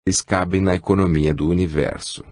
Eles cabem na economia do universo.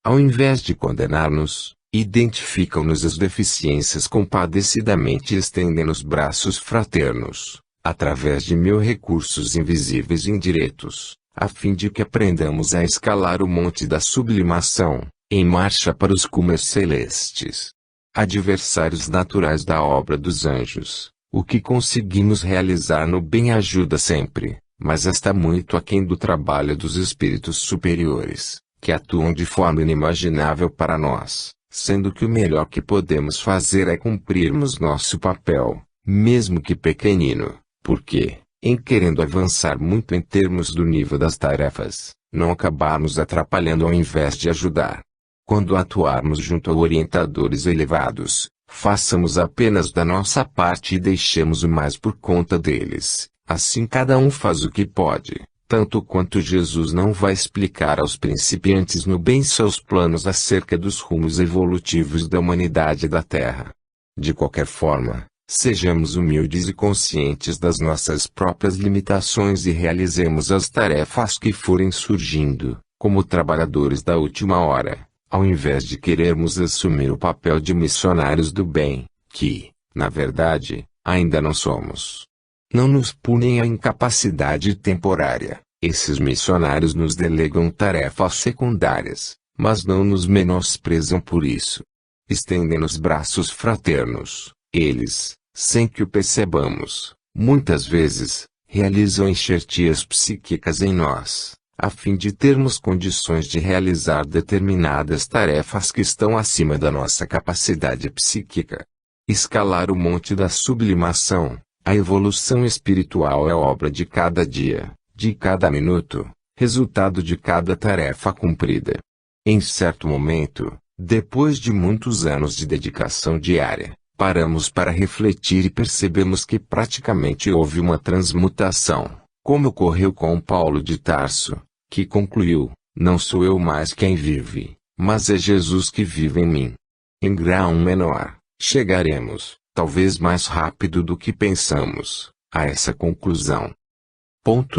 Ao invés de condenar-nos, identificam-nos as deficiências compadecidamente e estendem os braços fraternos, através de 1000 recursos invisíveis e indiretos, a fim de que aprendamos a escalar o monte da sublimação, em marcha para os cumes celestes. Adversários naturais da obra dos anjos, o que conseguimos realizar no bem ajuda sempre, mas está muito aquém do trabalho dos espíritos superiores, que atuam de forma inimaginável para nós, sendo que o melhor que podemos fazer é cumprirmos nosso papel, mesmo que pequenino, porque, em querendo avançar muito em termos do nível das tarefas, não acabarmos atrapalhando ao invés de ajudar. Quando atuarmos junto a orientadores elevados, façamos apenas da nossa parte e deixemos o mais por conta deles. Assim cada um faz o que pode, tanto quanto Jesus não vai explicar aos principiantes no bem seus planos acerca dos rumos evolutivos da humanidade e da Terra. De qualquer forma, sejamos humildes e conscientes das nossas próprias limitações e realizemos as tarefas que forem surgindo, como trabalhadores da última hora, ao invés de querermos assumir o papel de missionários do bem, que, na verdade, ainda não somos. Não nos punem a incapacidade temporária, esses missionários nos delegam tarefas secundárias, mas não nos menosprezam por isso. Estendem-nos braços fraternos, eles, sem que o percebamos, muitas vezes, realizam enxertias psíquicas em nós, a fim de termos condições de realizar determinadas tarefas que estão acima da nossa capacidade psíquica. Escalar o monte da sublimação, a evolução espiritual é obra de cada dia, de cada minuto, resultado de cada tarefa cumprida. Em certo momento, depois de muitos anos de dedicação diária, paramos para refletir e percebemos que praticamente houve uma transmutação, como ocorreu com Paulo de Tarso, que concluiu: não sou eu mais quem vive, mas é Jesus que vive em mim. Em grau menor, chegaremos, talvez mais rápido do que pensamos, a essa conclusão.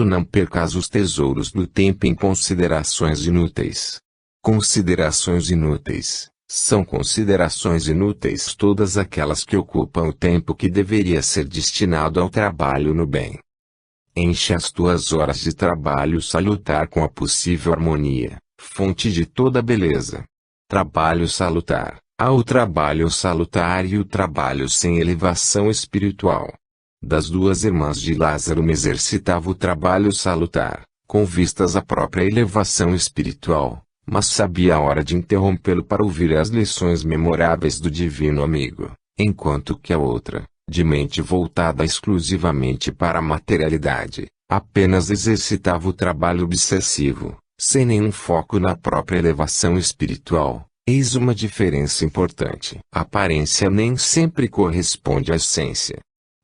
Não percas os tesouros do tempo em considerações inúteis. Considerações inúteis. São considerações inúteis todas aquelas que ocupam o tempo que deveria ser destinado ao trabalho no bem. Enche as tuas horas de trabalho salutar com a possível harmonia, fonte de toda beleza. Trabalho salutar, há o trabalho salutar e o trabalho sem elevação espiritual. Das duas irmãs de Lázaro me exercitava o trabalho salutar, com vistas à própria elevação espiritual, mas sabia a hora de interrompê-lo para ouvir as lições memoráveis do divino amigo, enquanto que a outra, de mente voltada exclusivamente para a materialidade, apenas exercitava o trabalho obsessivo, sem nenhum foco na própria elevação espiritual. Eis uma diferença importante. A aparência nem sempre corresponde à essência.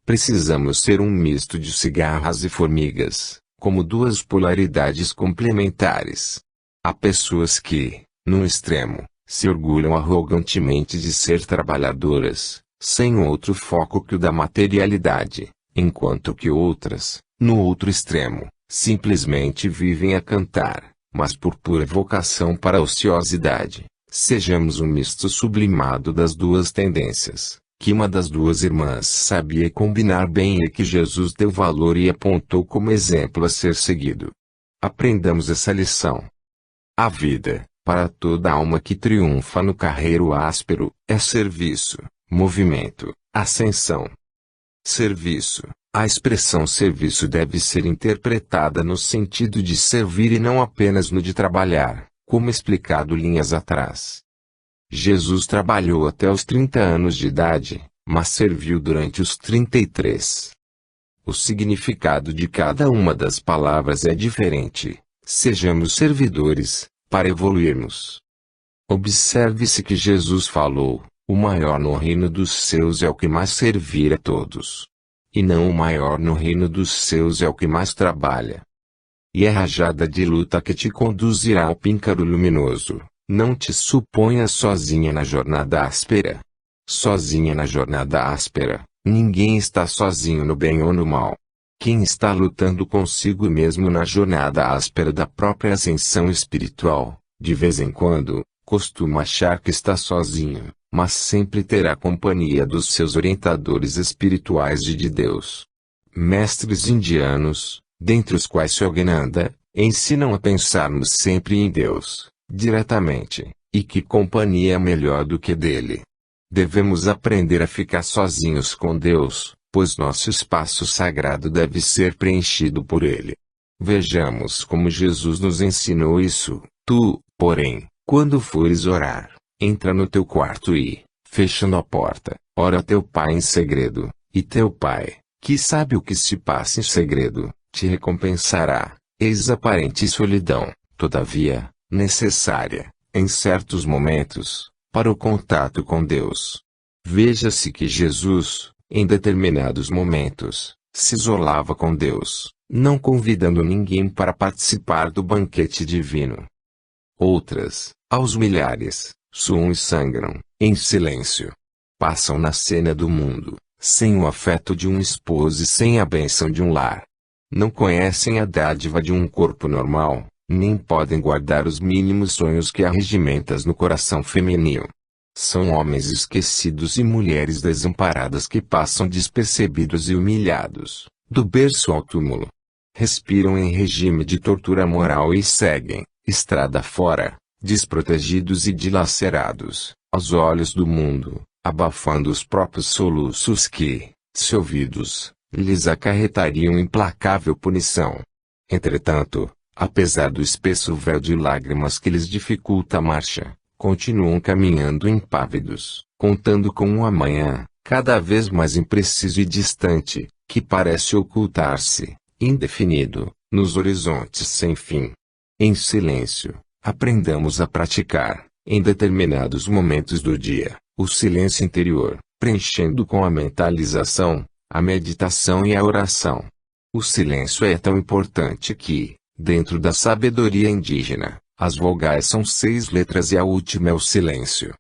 Precisamos ser um misto de cigarras e formigas, como duas polaridades complementares. Há pessoas que, num extremo, se orgulham arrogantemente de ser trabalhadoras, sem outro foco que o da materialidade, enquanto que outras, no outro extremo, simplesmente vivem a cantar, mas por pura vocação para a ociosidade. Sejamos um misto sublimado das duas tendências, que uma das duas irmãs sabia combinar bem e que Jesus deu valor e apontou como exemplo a ser seguido. Aprendamos essa lição. A vida, para toda alma que triunfa no carreiro áspero, é serviço, movimento, ascensão. Serviço. A expressão serviço deve ser interpretada no sentido de servir e não apenas no de trabalhar, como explicado linhas atrás. Jesus trabalhou até os 30 anos de idade, mas serviu durante os 33. O significado de cada uma das palavras é diferente. Sejamos servidores, para evoluirmos. Observe-se que Jesus falou: o maior no reino dos céus é o que mais servir a todos. E não o maior no reino dos céus é o que mais trabalha. E é rajada de luta que te conduzirá ao píncaro luminoso. Não te suponhas sozinha na jornada áspera. Sozinha na jornada áspera, ninguém está sozinho no bem ou no mal. Quem está lutando consigo mesmo na jornada áspera da própria ascensão espiritual, de vez em quando, costuma achar que está sozinho, mas sempre terá companhia dos seus orientadores espirituais de Deus. Mestres indianos, dentre os quais Yogananda, ensinam a pensarmos sempre em Deus, diretamente, e que companhia é melhor do que dele. Devemos aprender a ficar sozinhos com Deus, pois nosso espaço sagrado deve ser preenchido por Ele. Vejamos como Jesus nos ensinou isso. Tu, porém, quando fores orar, entra no teu quarto e, fechando a porta, ora a teu Pai em segredo, e teu Pai, que sabe o que se passa em segredo, te recompensará. Eis aparente solidão, todavia, necessária, em certos momentos, para o contato com Deus. Veja-se que Jesus, em determinados momentos, se isolava com Deus, não convidando ninguém para participar do banquete divino. Outras, aos milhares, suam e sangram, em silêncio. Passam na cena do mundo, sem o afeto de um esposo e sem a bênção de um lar. Não conhecem a dádiva de um corpo normal, nem podem guardar os mínimos sonhos que arregimentas no coração feminino. São homens esquecidos e mulheres desamparadas que passam despercebidos e humilhados, do berço ao túmulo. Respiram em regime de tortura moral e seguem, estrada fora, desprotegidos e dilacerados, aos olhos do mundo, abafando os próprios soluços que, se ouvidos, lhes acarretariam implacável punição. Entretanto, apesar do espesso véu de lágrimas que lhes dificulta a marcha, continuam caminhando impávidos, contando com um amanhã, cada vez mais impreciso e distante, que parece ocultar-se, indefinido, nos horizontes sem fim. Em silêncio, aprendamos a praticar, em determinados momentos do dia, o silêncio interior, preenchendo com a mentalização, a meditação e a oração. O silêncio é tão importante que, dentro da sabedoria indígena, as vogais são 6 letras e a última é o silêncio.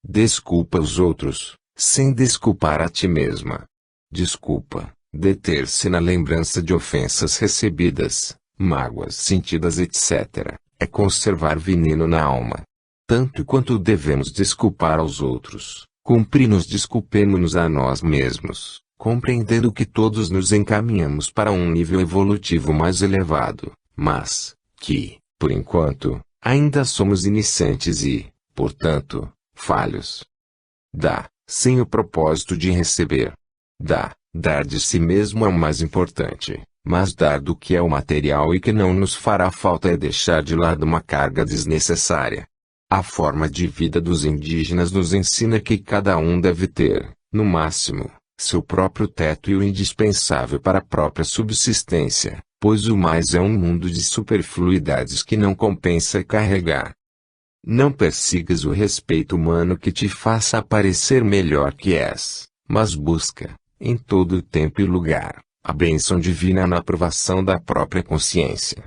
Desculpa os outros, sem desculpar a ti mesma. Desculpa, deter-se na lembrança de ofensas recebidas, mágoas sentidas etc., é conservar veneno na alma. Tanto quanto devemos desculpar aos outros, cumpre-nos desculpemo-nos a nós mesmos, compreendendo que todos nos encaminhamos para um nível evolutivo mais elevado, mas, que, por enquanto, ainda somos iniciantes e, portanto, falhos. Dá, sem o propósito de receber. Dar de si mesmo é o mais importante, mas dar do que é o material e que não nos fará falta é deixar de lado uma carga desnecessária. A forma de vida dos indígenas nos ensina que cada um deve ter, no máximo, seu próprio teto e o indispensável para a própria subsistência, pois o mais é um mundo de superfluidades que não compensa carregar. Não persigas o respeito humano que te faça aparecer melhor que és, mas busca, em todo tempo e lugar, a bênção divina na aprovação da própria consciência.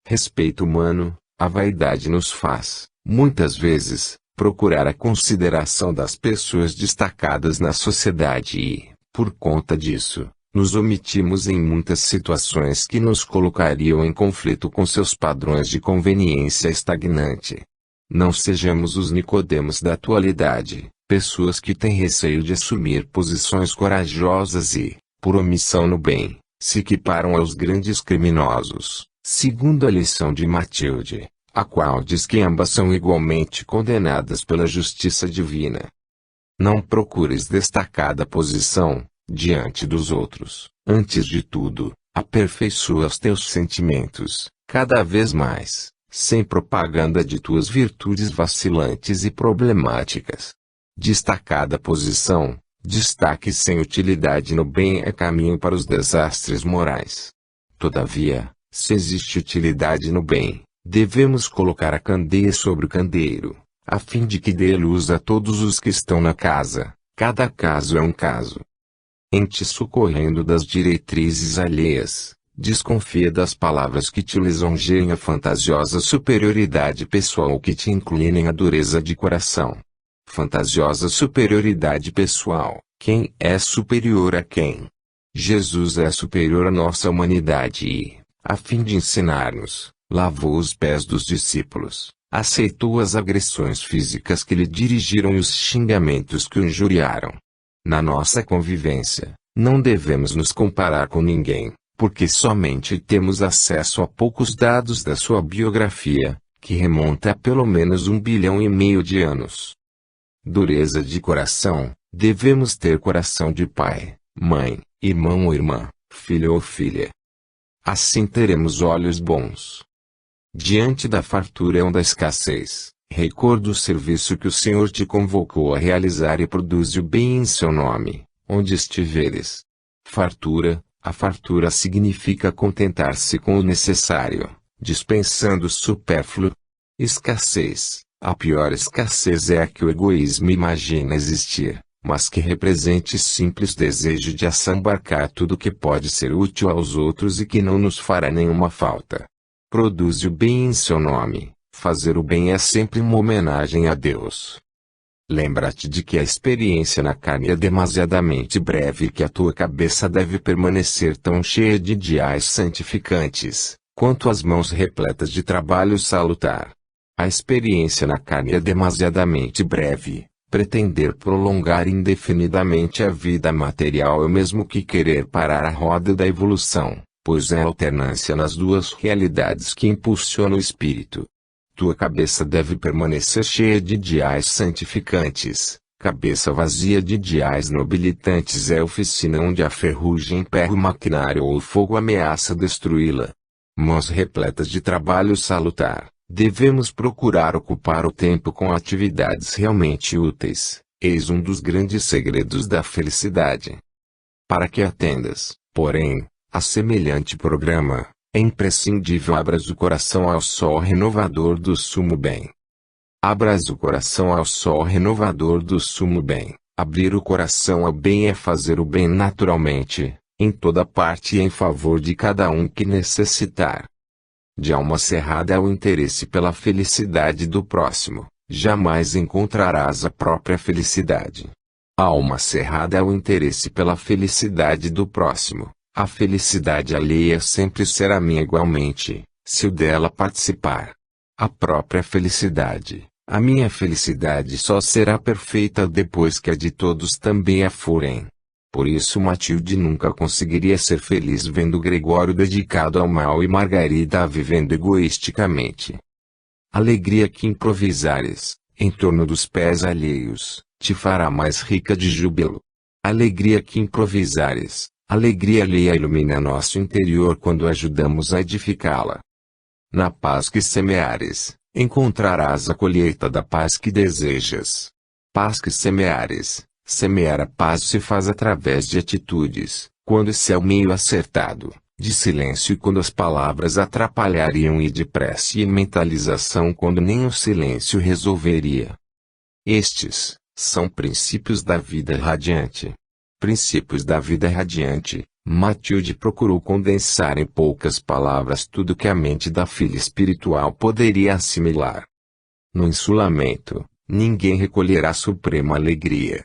Respeito humano, a vaidade nos faz, muitas vezes, procurar a consideração das pessoas destacadas na sociedade e, por conta disso, nos omitimos em muitas situações que nos colocariam em conflito com seus padrões de conveniência estagnante. Não sejamos os Nicodemos da atualidade, pessoas que têm receio de assumir posições corajosas e, por omissão no bem, se equiparam aos grandes criminosos, segundo a lição de Matilde, a qual diz que ambas são igualmente condenadas pela justiça divina. Não procures destacada posição diante dos outros. Antes de tudo, aperfeiçoa os teus sentimentos, cada vez mais, sem propaganda de tuas virtudes vacilantes e problemáticas. Destacada posição, destaque sem utilidade no bem é caminho para os desastres morais. Todavia, se existe utilidade no bem, devemos colocar a candeia sobre o candeeiro, a fim de que dê luz a todos os que estão na casa. Cada caso é um caso. Em te socorrendo das diretrizes alheias, desconfia das palavras que te lisonjeiem a fantasiosa superioridade pessoal ou que te inclinem à dureza de coração. Fantasiosa superioridade pessoal, quem é superior a quem? Jesus é superior à nossa humanidade e, a fim de ensinar-nos, lavou os pés dos discípulos, aceitou as agressões físicas que lhe dirigiram e os xingamentos que o injuriaram. Na nossa convivência, não devemos nos comparar com ninguém, porque somente temos acesso a poucos dados da sua biografia, que remonta a pelo menos 1,5 bilhão de anos. Dureza de coração: devemos ter coração de pai, mãe, irmão ou irmã, filho ou filha. Assim teremos olhos bons. Diante da fartura ou da escassez, recorda o serviço que o Senhor te convocou a realizar e produze o bem em seu nome, onde estiveres. Fartura: a fartura significa contentar-se com o necessário, dispensando o supérfluo. Escassez: a pior escassez é a que o egoísmo imagina existir, mas que represente simples desejo de assambarcar tudo que pode ser útil aos outros e que não nos fará nenhuma falta. Produze o bem em seu nome. Fazer o bem é sempre uma homenagem a Deus. Lembra-te de que a experiência na carne é demasiadamente breve e que a tua cabeça deve permanecer tão cheia de ideais santificantes, quanto as mãos repletas de trabalho salutar. A experiência na carne é demasiadamente breve. Pretender prolongar indefinidamente a vida material é o mesmo que querer parar a roda da evolução, pois é a alternância nas duas realidades que impulsiona o espírito. Tua cabeça deve permanecer cheia de ideais santificantes. Cabeça vazia de ideais nobilitantes é oficina onde a ferrugem emperra o maquinário ou o fogo ameaça destruí-la. Mãos repletas de trabalho salutar. Devemos procurar ocupar o tempo com atividades realmente úteis. Eis um dos grandes segredos da felicidade. Para que atendas, porém, a semelhante programa, é imprescindível abras o coração ao sol renovador do sumo bem. Abras o coração ao sol renovador do sumo bem. Abrir o coração ao bem é fazer o bem naturalmente, em toda parte e em favor de cada um que necessitar. De alma cerrada ao interesse pela felicidade do próximo, jamais encontrarás a própria felicidade. Alma cerrada ao interesse pela felicidade do próximo, a felicidade alheia sempre será minha igualmente, se o dela participar. A própria felicidade, a minha felicidade só será perfeita depois que a de todos também a forem. Por isso Matilde nunca conseguiria ser feliz vendo Gregório dedicado ao mal e Margarida vivendo egoisticamente. Alegria que improvisares, em torno dos pés alheios, te fará mais rica de júbilo. Alegria que improvisares, alegria alheia ilumina nosso interior quando ajudamos a edificá-la. Na paz que semeares, encontrarás a colheita da paz que desejas. Paz que semeares. Semear a paz se faz através de atitudes, quando esse é o meio acertado, de silêncio quando as palavras atrapalhariam e de prece e mentalização quando nem o silêncio resolveria. Estes são princípios da vida radiante. Princípios da vida radiante. Matilde procurou condensar em poucas palavras tudo que a mente da filha espiritual poderia assimilar. No insulamento, ninguém recolherá suprema alegria.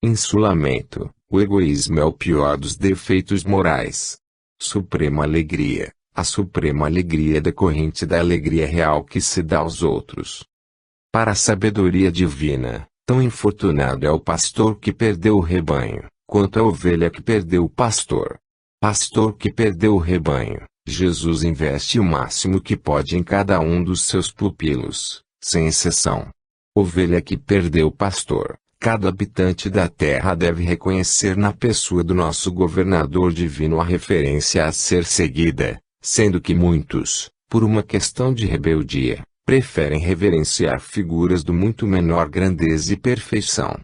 Insulamento: o egoísmo é o pior dos defeitos morais. Suprema alegria: a suprema alegria decorrente da alegria real que se dá aos outros. Para a sabedoria divina, tão infortunado é o pastor que perdeu o rebanho, quanto a ovelha que perdeu o pastor. Pastor que perdeu o rebanho, Jesus investe o máximo que pode em cada um dos seus pupilos, sem exceção. Ovelha que perdeu o pastor. Cada habitante da terra deve reconhecer na pessoa do nosso governador divino a referência a ser seguida, sendo que muitos, por uma questão de rebeldia, preferem reverenciar figuras do muito menor grandeza e perfeição.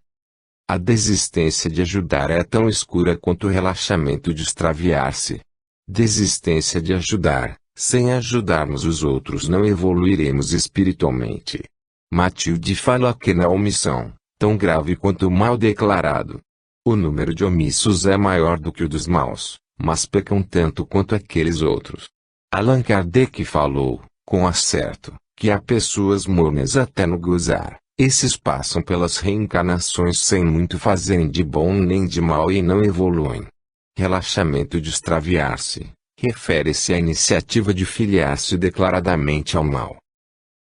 A desistência de ajudar é tão escura quanto o relaxamento de extraviar-se. Desistência de ajudar: sem ajudarmos os outros não evoluiremos espiritualmente. Matilde fala que na omissão, tão grave quanto o mal declarado. O número de omissos é maior do que o dos maus, mas pecam tanto quanto aqueles outros. Allan Kardec falou, com acerto, que há pessoas mornas até no gozar. Esses passam pelas reencarnações sem muito fazerem de bom nem de mal e não evoluem. Relaxamento de extraviar-se, refere-se à iniciativa de filiar-se declaradamente ao mal.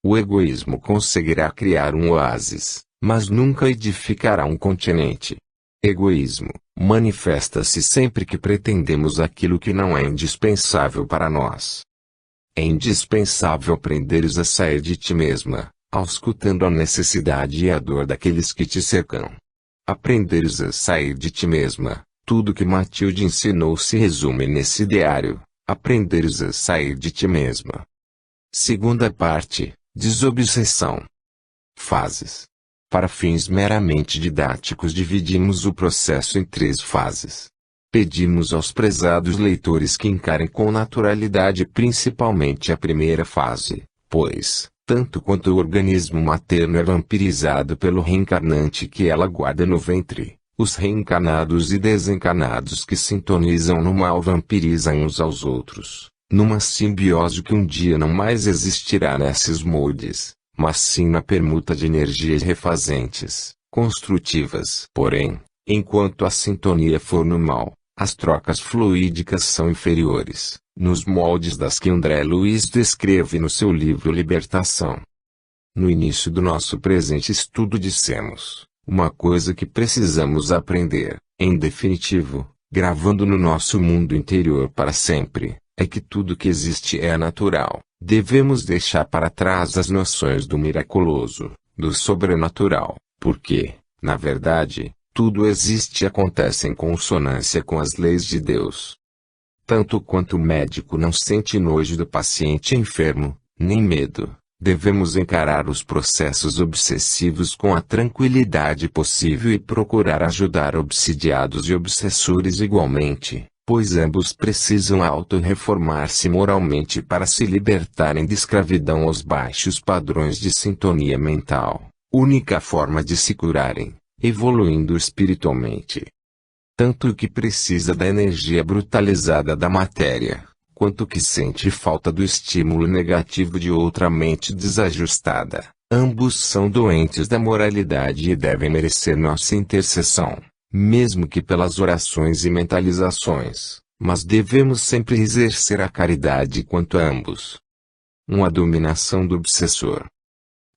O egoísmo conseguirá criar um oásis, mas nunca edificará um continente. Egoísmo manifesta-se sempre que pretendemos aquilo que não é indispensável para nós. É indispensável aprenderes a sair de ti mesma, auscultando a necessidade e a dor daqueles que te cercam. Aprenderes a sair de ti mesma, tudo que Matilde ensinou se resume nesse diário: aprenderes a sair de ti mesma. Segunda parte, desobsessão. Fases. Para fins meramente didáticos dividimos o processo em 3 fases. Pedimos aos prezados leitores que encarem com naturalidade principalmente a primeira fase, pois, tanto quanto o organismo materno é vampirizado pelo reencarnante que ela guarda no ventre, os reencarnados e desencarnados que sintonizam no mal vampirizam uns aos outros, numa simbiose que um dia não mais existirá nesses moldes, mas sim na permuta de energias refazentes, construtivas. Porém, enquanto a sintonia for no mal, as trocas fluídicas são inferiores, nos moldes das que André Luiz descreve no seu livro Libertação. No início do nosso presente estudo dissemos, uma coisa que precisamos aprender, em definitivo, gravando no nosso mundo interior para sempre, é que tudo que existe é natural. Devemos deixar para trás as noções do miraculoso, do sobrenatural, porque, na verdade, tudo existe e acontece em consonância com as leis de Deus. Tanto quanto o médico não sente nojo do paciente enfermo, nem medo, devemos encarar os processos obsessivos com a tranquilidade possível e procurar ajudar obsidiados e obsessores igualmente, pois ambos precisam auto-reformar-se moralmente para se libertarem de escravidão aos baixos padrões de sintonia mental, única forma de se curarem, evoluindo espiritualmente. Tanto o que precisa da energia brutalizada da matéria, quanto o que sente falta do estímulo negativo de outra mente desajustada, ambos são doentes da moralidade e devem merecer nossa intercessão, mesmo que pelas orações e mentalizações, mas devemos sempre exercer a caridade quanto a ambos. A dominação do obsessor.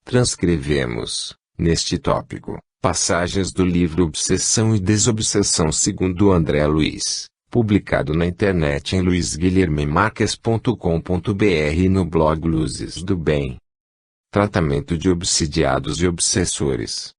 Transcrevemos, neste tópico, passagens do livro Obsessão e Desobsessão segundo André Luiz, publicado na internet em luizguilhermemarques.com.br e no blog Luzes do Bem. Tratamento de obsidiados e obsessores.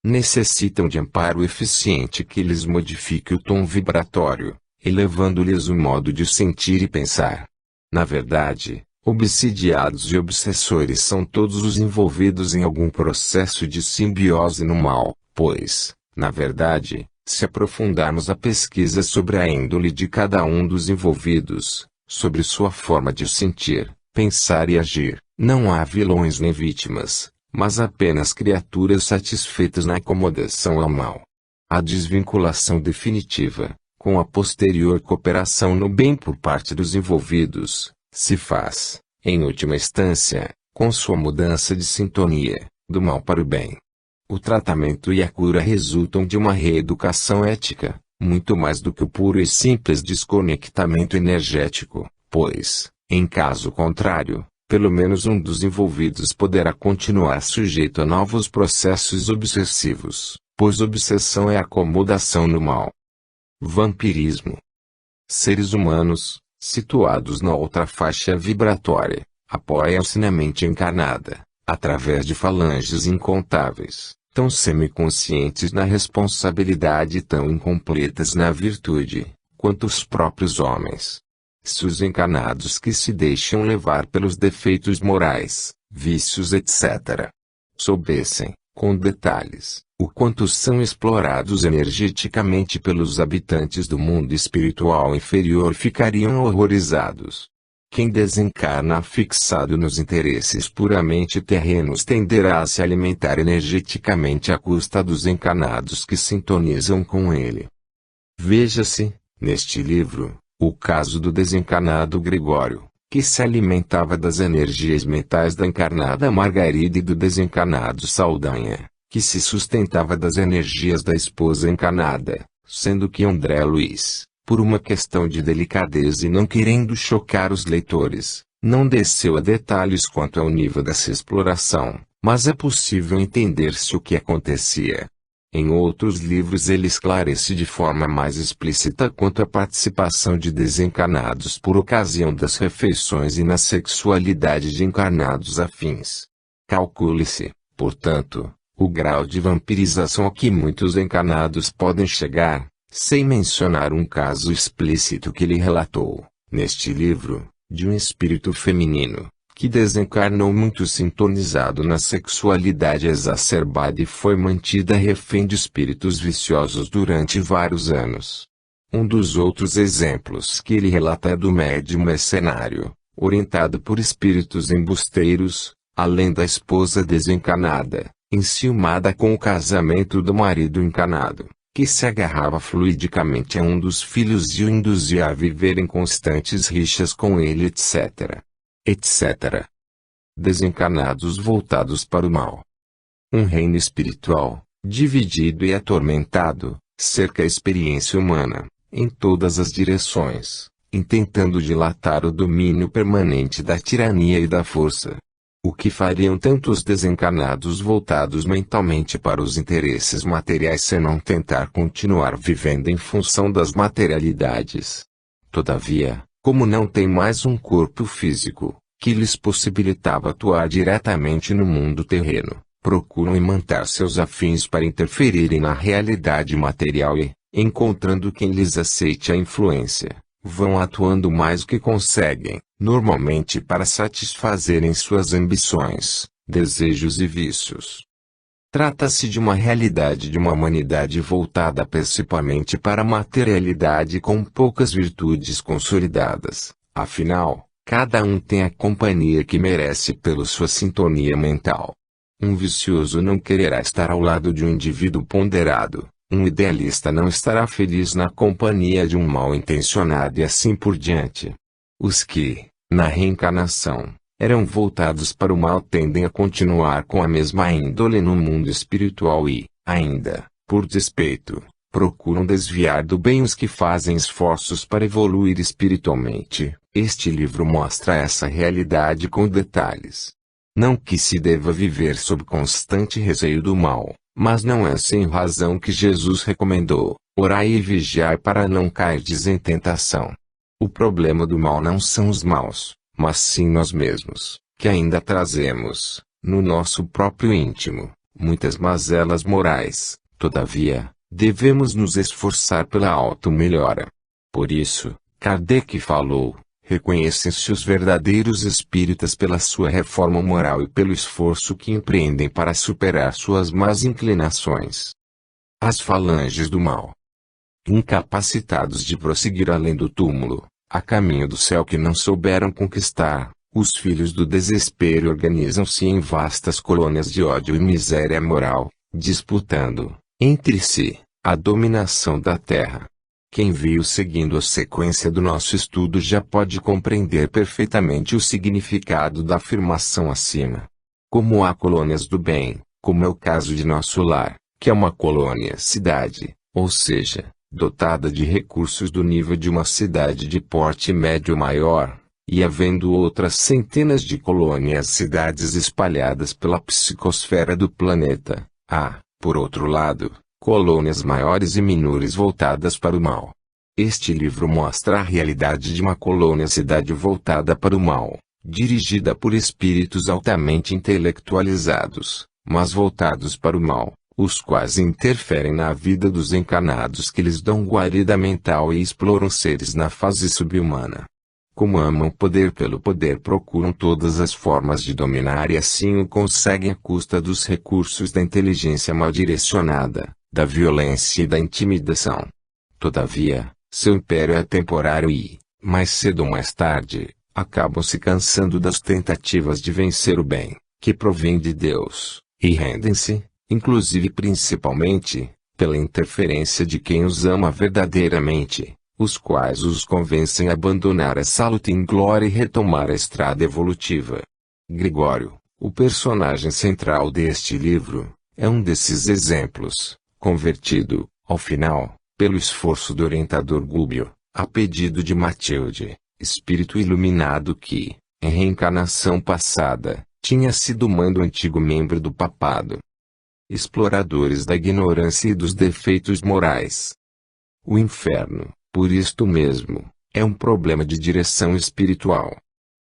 Necessitam de amparo eficiente que lhes modifique o tom vibratório, elevando-lhes o modo de sentir e pensar. Na verdade, obsidiados e obsessores são todos os envolvidos em algum processo de simbiose no mal, pois, na verdade, se aprofundarmos a pesquisa sobre a índole de cada um dos envolvidos, sobre sua forma de sentir, pensar e agir, não há vilões nem vítimas, mas apenas criaturas satisfeitas na acomodação ao mal. A desvinculação definitiva, com a posterior cooperação no bem por parte dos envolvidos, se faz, em última instância, com sua mudança de sintonia, do mal para o bem. O tratamento e a cura resultam de uma reeducação ética, muito mais do que o puro e simples desconectamento energético, pois, em caso contrário, pelo menos um dos envolvidos poderá continuar sujeito a novos processos obsessivos, pois obsessão é acomodação no mal. Vampirismo. Seres humanos, situados na outra faixa vibratória, apoiam-se na mente encarnada, através de falanges incontáveis, tão semiconscientes na responsabilidade e tão incompletas na virtude, quanto os próprios homens. Se os encarnados que se deixam levar pelos defeitos morais, vícios etc. soubessem, com detalhes, o quanto são explorados energeticamente pelos habitantes do mundo espiritual inferior, ficariam horrorizados. Quem desencarna fixado nos interesses puramente terrenos tenderá a se alimentar energeticamente à custa dos encarnados que sintonizam com ele. Veja-se, neste livro, o caso do desencarnado Gregório, que se alimentava das energias mentais da encarnada Margarida, e do desencarnado Saldanha, que se sustentava das energias da esposa encarnada, sendo que André Luiz, por uma questão de delicadeza e não querendo chocar os leitores, não desceu a detalhes quanto ao nível dessa exploração, mas é possível entender-se o que acontecia. Em outros livros ele esclarece de forma mais explícita quanto à participação de desencarnados por ocasião das refeições e na sexualidade de encarnados afins. Calcule-se, portanto, o grau de vampirização a que muitos encarnados podem chegar, sem mencionar um caso explícito que ele relatou, neste livro, de um espírito feminino, que desencarnou muito sintonizado na sexualidade exacerbada e foi mantida refém de espíritos viciosos durante vários anos. Um dos outros exemplos que ele relata é do médium mercenário, orientado por espíritos embusteiros, além da esposa desencarnada, enciumada com o casamento do marido encarnado, que se agarrava fluidicamente a um dos filhos e o induzia a viver em constantes rixas com ele, etc. etc. Desencarnados voltados para o mal. Um reino espiritual, dividido e atormentado, cerca a experiência humana, em todas as direções, intentando dilatar o domínio permanente da tirania e da força. O que fariam tantos desencarnados voltados mentalmente para os interesses materiais senão tentar continuar vivendo em função das materialidades? Todavia, como não tem mais um corpo físico, que lhes possibilitava atuar diretamente no mundo terreno, procuram imantar seus afins para interferirem na realidade material e, encontrando quem lhes aceite a influência, vão atuando mais do que conseguem, normalmente para satisfazerem suas ambições, desejos e vícios. Trata-se de uma realidade de uma humanidade voltada principalmente para a materialidade com poucas virtudes consolidadas. Afinal, cada um tem a companhia que merece pela sua sintonia mental. Um vicioso não quererá estar ao lado de um indivíduo ponderado, um idealista não estará feliz na companhia de um mal-intencionado e assim por diante. Os que, na reencarnação, eram voltados para o mal tendem a continuar com a mesma índole no mundo espiritual e, ainda, por despeito, procuram desviar do bem os que fazem esforços para evoluir espiritualmente. Este livro mostra essa realidade com detalhes. Não que se deva viver sob constante receio do mal, mas não é sem razão que Jesus recomendou: orai e vigiai para não cairdes em tentação. O problema do mal não são os maus, mas sim nós mesmos, que ainda trazemos, no nosso próprio íntimo, muitas mazelas morais. Todavia, devemos nos esforçar pela auto-melhora. Por isso, Kardec falou: reconhecem-se os verdadeiros espíritas pela sua reforma moral e pelo esforço que empreendem para superar suas más inclinações. As falanges do mal. Incapacitados de prosseguir além do túmulo, a caminho do céu que não souberam conquistar, os filhos do desespero organizam-se em vastas colônias de ódio e miséria moral, disputando, entre si, a dominação da terra. Quem veio seguindo a sequência do nosso estudo já pode compreender perfeitamente o significado da afirmação acima. Como há colônias do bem, como é o caso de nosso lar, que é uma colônia-cidade, ou seja, dotada de recursos do nível de uma cidade de porte médio maior, e havendo outras centenas de colônias-cidades espalhadas pela psicosfera do planeta, há, por outro lado, colônias maiores e menores voltadas para o mal. Este livro mostra a realidade de uma colônia-cidade voltada para o mal, dirigida por espíritos altamente intelectualizados, mas voltados para o mal, os quais interferem na vida dos encarnados que lhes dão guarida mental e exploram seres na fase subhumana. Como amam o poder pelo poder, procuram todas as formas de dominar e assim o conseguem à custa dos recursos da inteligência mal direcionada, da violência e da intimidação. Todavia, seu império é temporário e, mais cedo ou mais tarde, acabam se cansando das tentativas de vencer o bem, que provém de Deus, e rendem-se, inclusive principalmente, pela interferência de quem os ama verdadeiramente, os quais os convencem a abandonar essa luta inglória e retomar a estrada evolutiva. Gregório, o personagem central deste livro, é um desses exemplos, convertido, ao final, pelo esforço do orientador Gúbio, a pedido de Matilde, espírito iluminado que, em reencarnação passada, tinha sido mãe do antigo membro do papado. Exploradores da ignorância e dos defeitos morais. O inferno, por isto mesmo, é um problema de direção espiritual.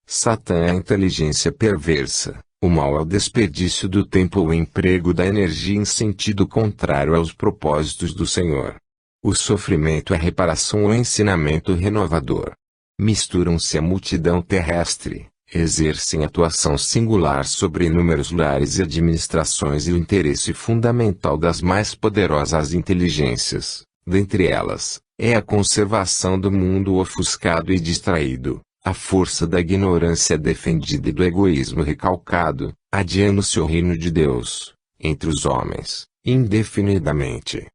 Satã é a inteligência perversa, o mal é o desperdício do tempo ou o emprego da energia em sentido contrário aos propósitos do Senhor. O sofrimento é reparação ou ensinamento renovador. Misturam-se a multidão terrestre, exercem atuação singular sobre inúmeros lares e administrações e o interesse fundamental das mais poderosas inteligências, dentre elas, é a conservação do mundo ofuscado e distraído, a força da ignorância defendida e do egoísmo recalcado, adiando-se o reino de Deus, entre os homens, indefinidamente.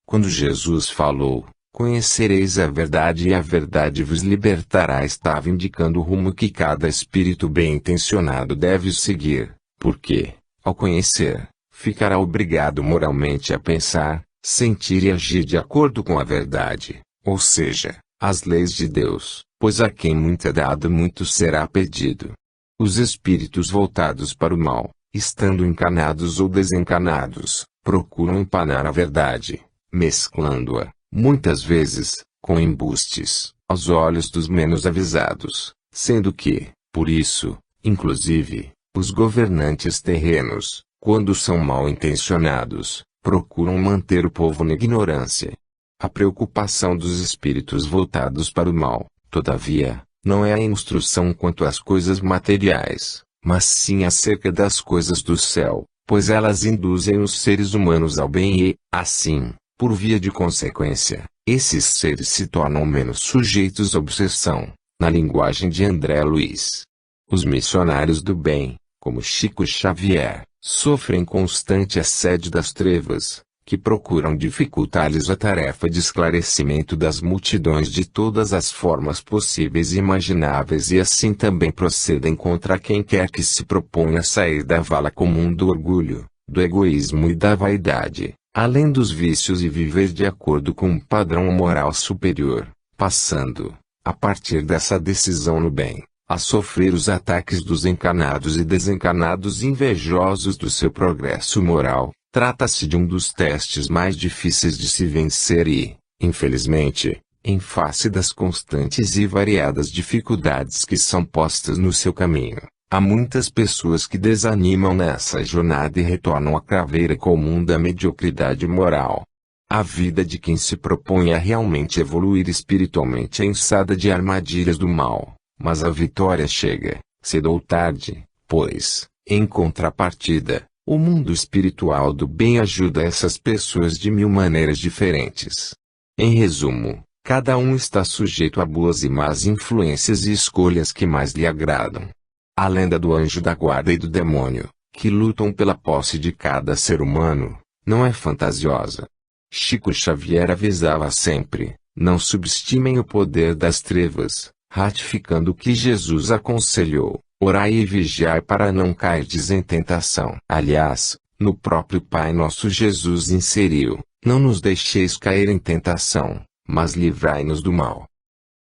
Quando Jesus falou, conhecereis a verdade e a verdade vos libertará, estava indicando o rumo que cada espírito bem-intencionado deve seguir, porque, ao conhecer, ficará obrigado moralmente a pensar, sentir e agir de acordo com a verdade, ou seja, as leis de Deus, pois a quem muito é dado muito será pedido. Os espíritos voltados para o mal, estando encarnados ou desencarnados, procuram empanar a verdade, mesclando-a, muitas vezes, com embustes, aos olhos dos menos avisados, sendo que, por isso, inclusive, os governantes terrenos, quando são mal intencionados, procuram manter o povo na ignorância. A preocupação dos espíritos voltados para o mal, todavia, não é a instrução quanto às coisas materiais, mas sim acerca das coisas do céu, pois elas induzem os seres humanos ao bem e, assim, por via de consequência, esses seres se tornam menos sujeitos à obsessão, na linguagem de André Luiz. Os missionários do bem, como Chico Xavier, sofrem constante assédio das trevas, que procuram dificultar-lhes a tarefa de esclarecimento das multidões de todas as formas possíveis e imagináveis e assim também procedem contra quem quer que se proponha sair da vala comum do orgulho, do egoísmo e da vaidade, além dos vícios e viver de acordo com um padrão moral superior, passando, a partir dessa decisão no bem, a sofrer os ataques dos encarnados e desencarnados invejosos do seu progresso moral. Trata-se de um dos testes mais difíceis de se vencer e, infelizmente, em face das constantes e variadas dificuldades que são postas no seu caminho, há muitas pessoas que desanimam nessa jornada e retornam à craveira comum da mediocridade moral. A vida de quem se propõe a realmente evoluir espiritualmente é ensada de armadilhas do mal, mas a vitória chega, cedo ou tarde, pois, em contrapartida, o mundo espiritual do bem ajuda essas pessoas de mil maneiras diferentes. Em resumo, cada um está sujeito a boas e más influências e escolhas que mais lhe agradam. A lenda do anjo da guarda e do demônio, que lutam pela posse de cada ser humano, não é fantasiosa. Chico Xavier avisava sempre, não subestimem o poder das trevas, ratificando o que Jesus aconselhou. Orai e vigiai para não cairdes em tentação. Aliás, no próprio Pai Nosso Jesus inseriu, não nos deixeis cair em tentação, mas livrai-nos do mal.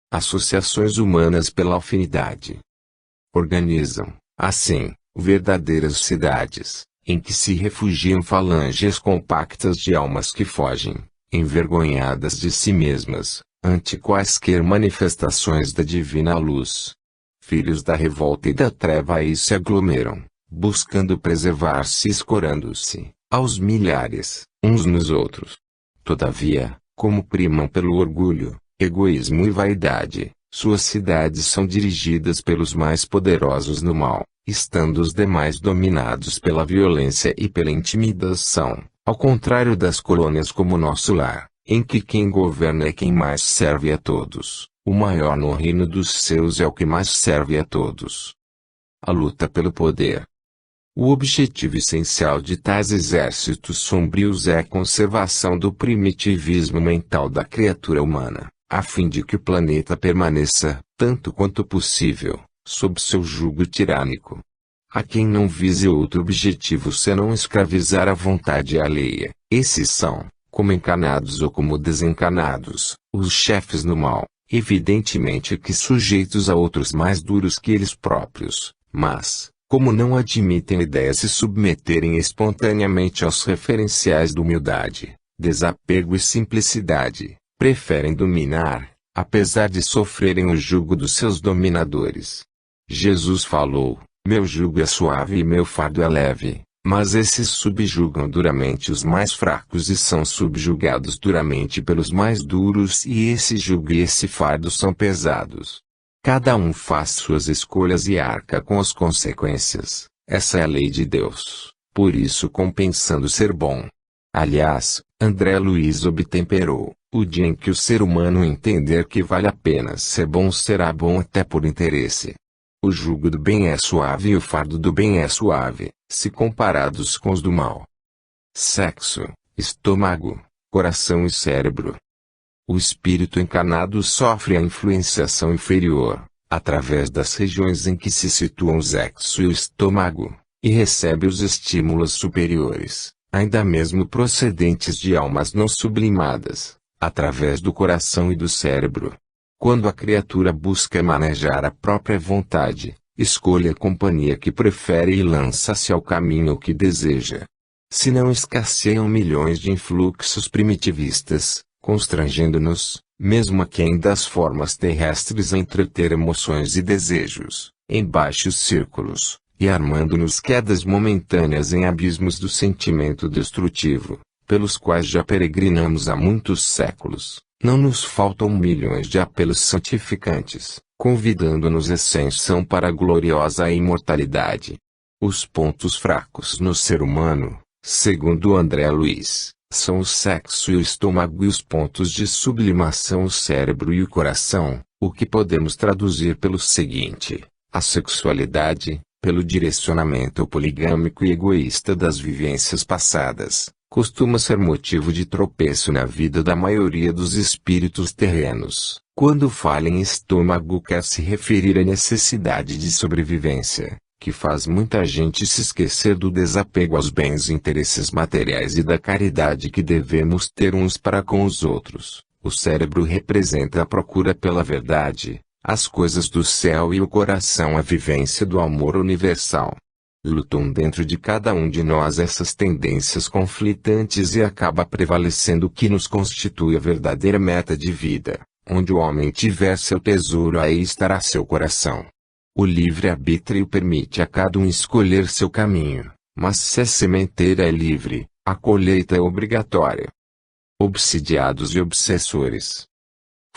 Associações humanas pela afinidade. Organizam, assim, verdadeiras cidades, em que se refugiam falanges compactas de almas que fogem, envergonhadas de si mesmas, ante quaisquer manifestações da divina luz. Filhos da revolta e da treva aí se aglomeram, buscando preservar-se e escorando-se, aos milhares, uns nos outros. Todavia, como primam pelo orgulho, egoísmo e vaidade, suas cidades são dirigidas pelos mais poderosos no mal, estando os demais dominados pela violência e pela intimidação, ao contrário das colônias como nosso lar, em que quem governa é quem mais serve a todos. O maior no reino dos seus é o que mais serve a todos. A luta pelo poder. O objetivo essencial de tais exércitos sombrios é a conservação do primitivismo mental da criatura humana, a fim de que o planeta permaneça, tanto quanto possível, sob seu jugo tirânico. A quem não vise outro objetivo senão escravizar a vontade alheia, esses são, como encarnados ou como desencarnados, os chefes no mal. evidentemente que sujeitos a outros mais duros que eles próprios, mas, como não admitem ideias se submeterem espontaneamente aos referenciais da humildade, desapego e simplicidade, preferem dominar, apesar de sofrerem o jugo dos seus dominadores. Jesus falou: meu jugo é suave e meu fardo é leve, mas esses subjugam duramente os mais fracos e são subjugados duramente pelos mais duros, e esse jugo e esse fardo são pesados. Cada um faz suas escolhas e arca com as consequências. Essa é a lei de Deus, por isso compensando ser bom. Aliás, André Luiz obtemperou: o dia em que o ser humano entender que vale a pena ser bom será bom até por interesse. O jugo do bem é suave e o fardo do bem é suave, se comparados com os do mal. Sexo, estômago, coração e cérebro. O espírito encarnado sofre a influenciação inferior, através das regiões em que se situam o sexo e o estômago, e recebe os estímulos superiores, ainda mesmo procedentes de almas não sublimadas, através do coração e do cérebro. Quando a criatura busca manejar a própria vontade, escolhe a companhia que prefere e lança-se ao caminho que deseja. Se não escasseiam milhões de influxos primitivistas, constrangendo-nos, mesmo aquém das formas terrestres, a entreter emoções e desejos, em baixos círculos, e armando-nos quedas momentâneas em abismos do sentimento destrutivo, pelos quais já peregrinamos há muitos séculos, não nos faltam milhões de apelos santificantes, convidando-nos à ascensão para a gloriosa imortalidade. Os pontos fracos no ser humano, segundo André Luiz, são o sexo e o estômago, e os pontos de sublimação o cérebro e o coração, o que podemos traduzir pelo seguinte: a sexualidade, pelo direcionamento poligâmico e egoísta das vivências passadas, costuma ser motivo de tropeço na vida da maioria dos espíritos terrenos. Quando fala em estômago, quer se referir à necessidade de sobrevivência, que faz muita gente se esquecer do desapego aos bens e interesses materiais e da caridade que devemos ter uns para com os outros. O cérebro representa a procura pela verdade, as coisas do céu, e o coração a vivência do amor universal. Lutam dentro de cada um de nós essas tendências conflitantes e acaba prevalecendo o que nos constitui a verdadeira meta de vida. Onde o homem tiver seu tesouro, aí estará seu coração. O livre-arbítrio permite a cada um escolher seu caminho, mas se a sementeira é livre, a colheita é obrigatória. Obsidiados e obsessores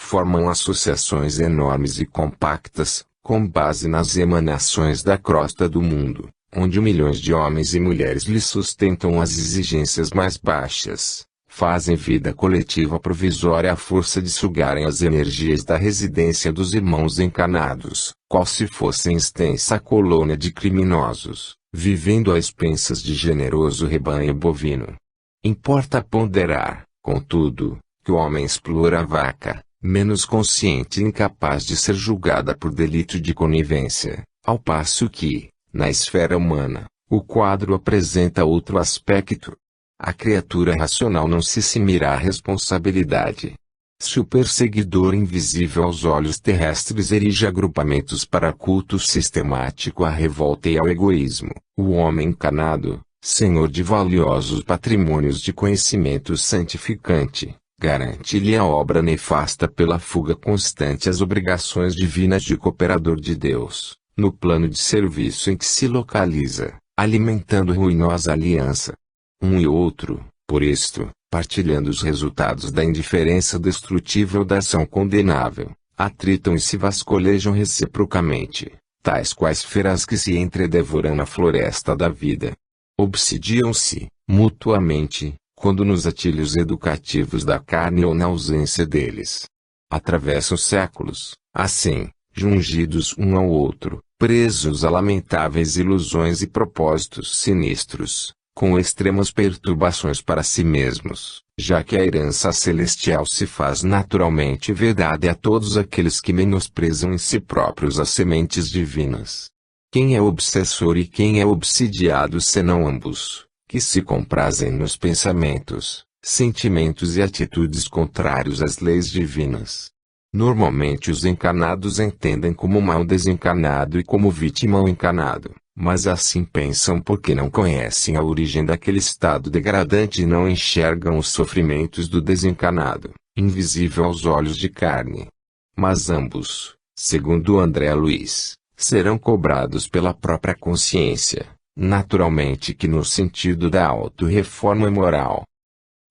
formam associações enormes e compactas, com base nas emanações da crosta do mundo, onde milhões de homens e mulheres lhe sustentam as exigências mais baixas, fazem vida coletiva provisória à força de sugarem as energias da residência dos irmãos encarnados, qual se fossem extensa colônia de criminosos, vivendo a expensas de generoso rebanho bovino. Importa ponderar, contudo, que o homem explora a vaca, menos consciente e incapaz de ser julgada por delito de conivência, ao passo que, na esfera humana, o quadro apresenta outro aspecto. A criatura racional não se cimirá à responsabilidade. Se o perseguidor invisível aos olhos terrestres erige agrupamentos para culto sistemático à revolta e ao egoísmo, o homem encarnado, senhor de valiosos patrimônios de conhecimento santificante, garante-lhe a obra nefasta pela fuga constante às obrigações divinas de cooperador de Deus, no plano de serviço em que se localiza, alimentando ruinosa aliança. Um e outro, por isto, partilhando os resultados da indiferença destrutível da ação condenável, atritam e se vasculhejam reciprocamente, tais quais feras que se entredevoram na floresta da vida. Obsidiam-se, mutuamente, quando nos atilhos educativos da carne ou na ausência deles. Atravessam séculos, assim, jungidos um ao outro, presos a lamentáveis ilusões e propósitos sinistros, com extremas perturbações para si mesmos, já que a herança celestial se faz naturalmente vedada a todos aqueles que menosprezam em si próprios as sementes divinas. Quem é obsessor e quem é obsidiado senão ambos, que se comprazem nos pensamentos, sentimentos e atitudes contrários às leis divinas? Normalmente os encarnados entendem como mal desencarnado e como vítima o encarnado, mas assim pensam porque não conhecem a origem daquele estado degradante e não enxergam os sofrimentos do desencarnado, invisível aos olhos de carne. Mas ambos, segundo André Luiz, serão cobrados pela própria consciência, naturalmente que no sentido da auto-reforma moral.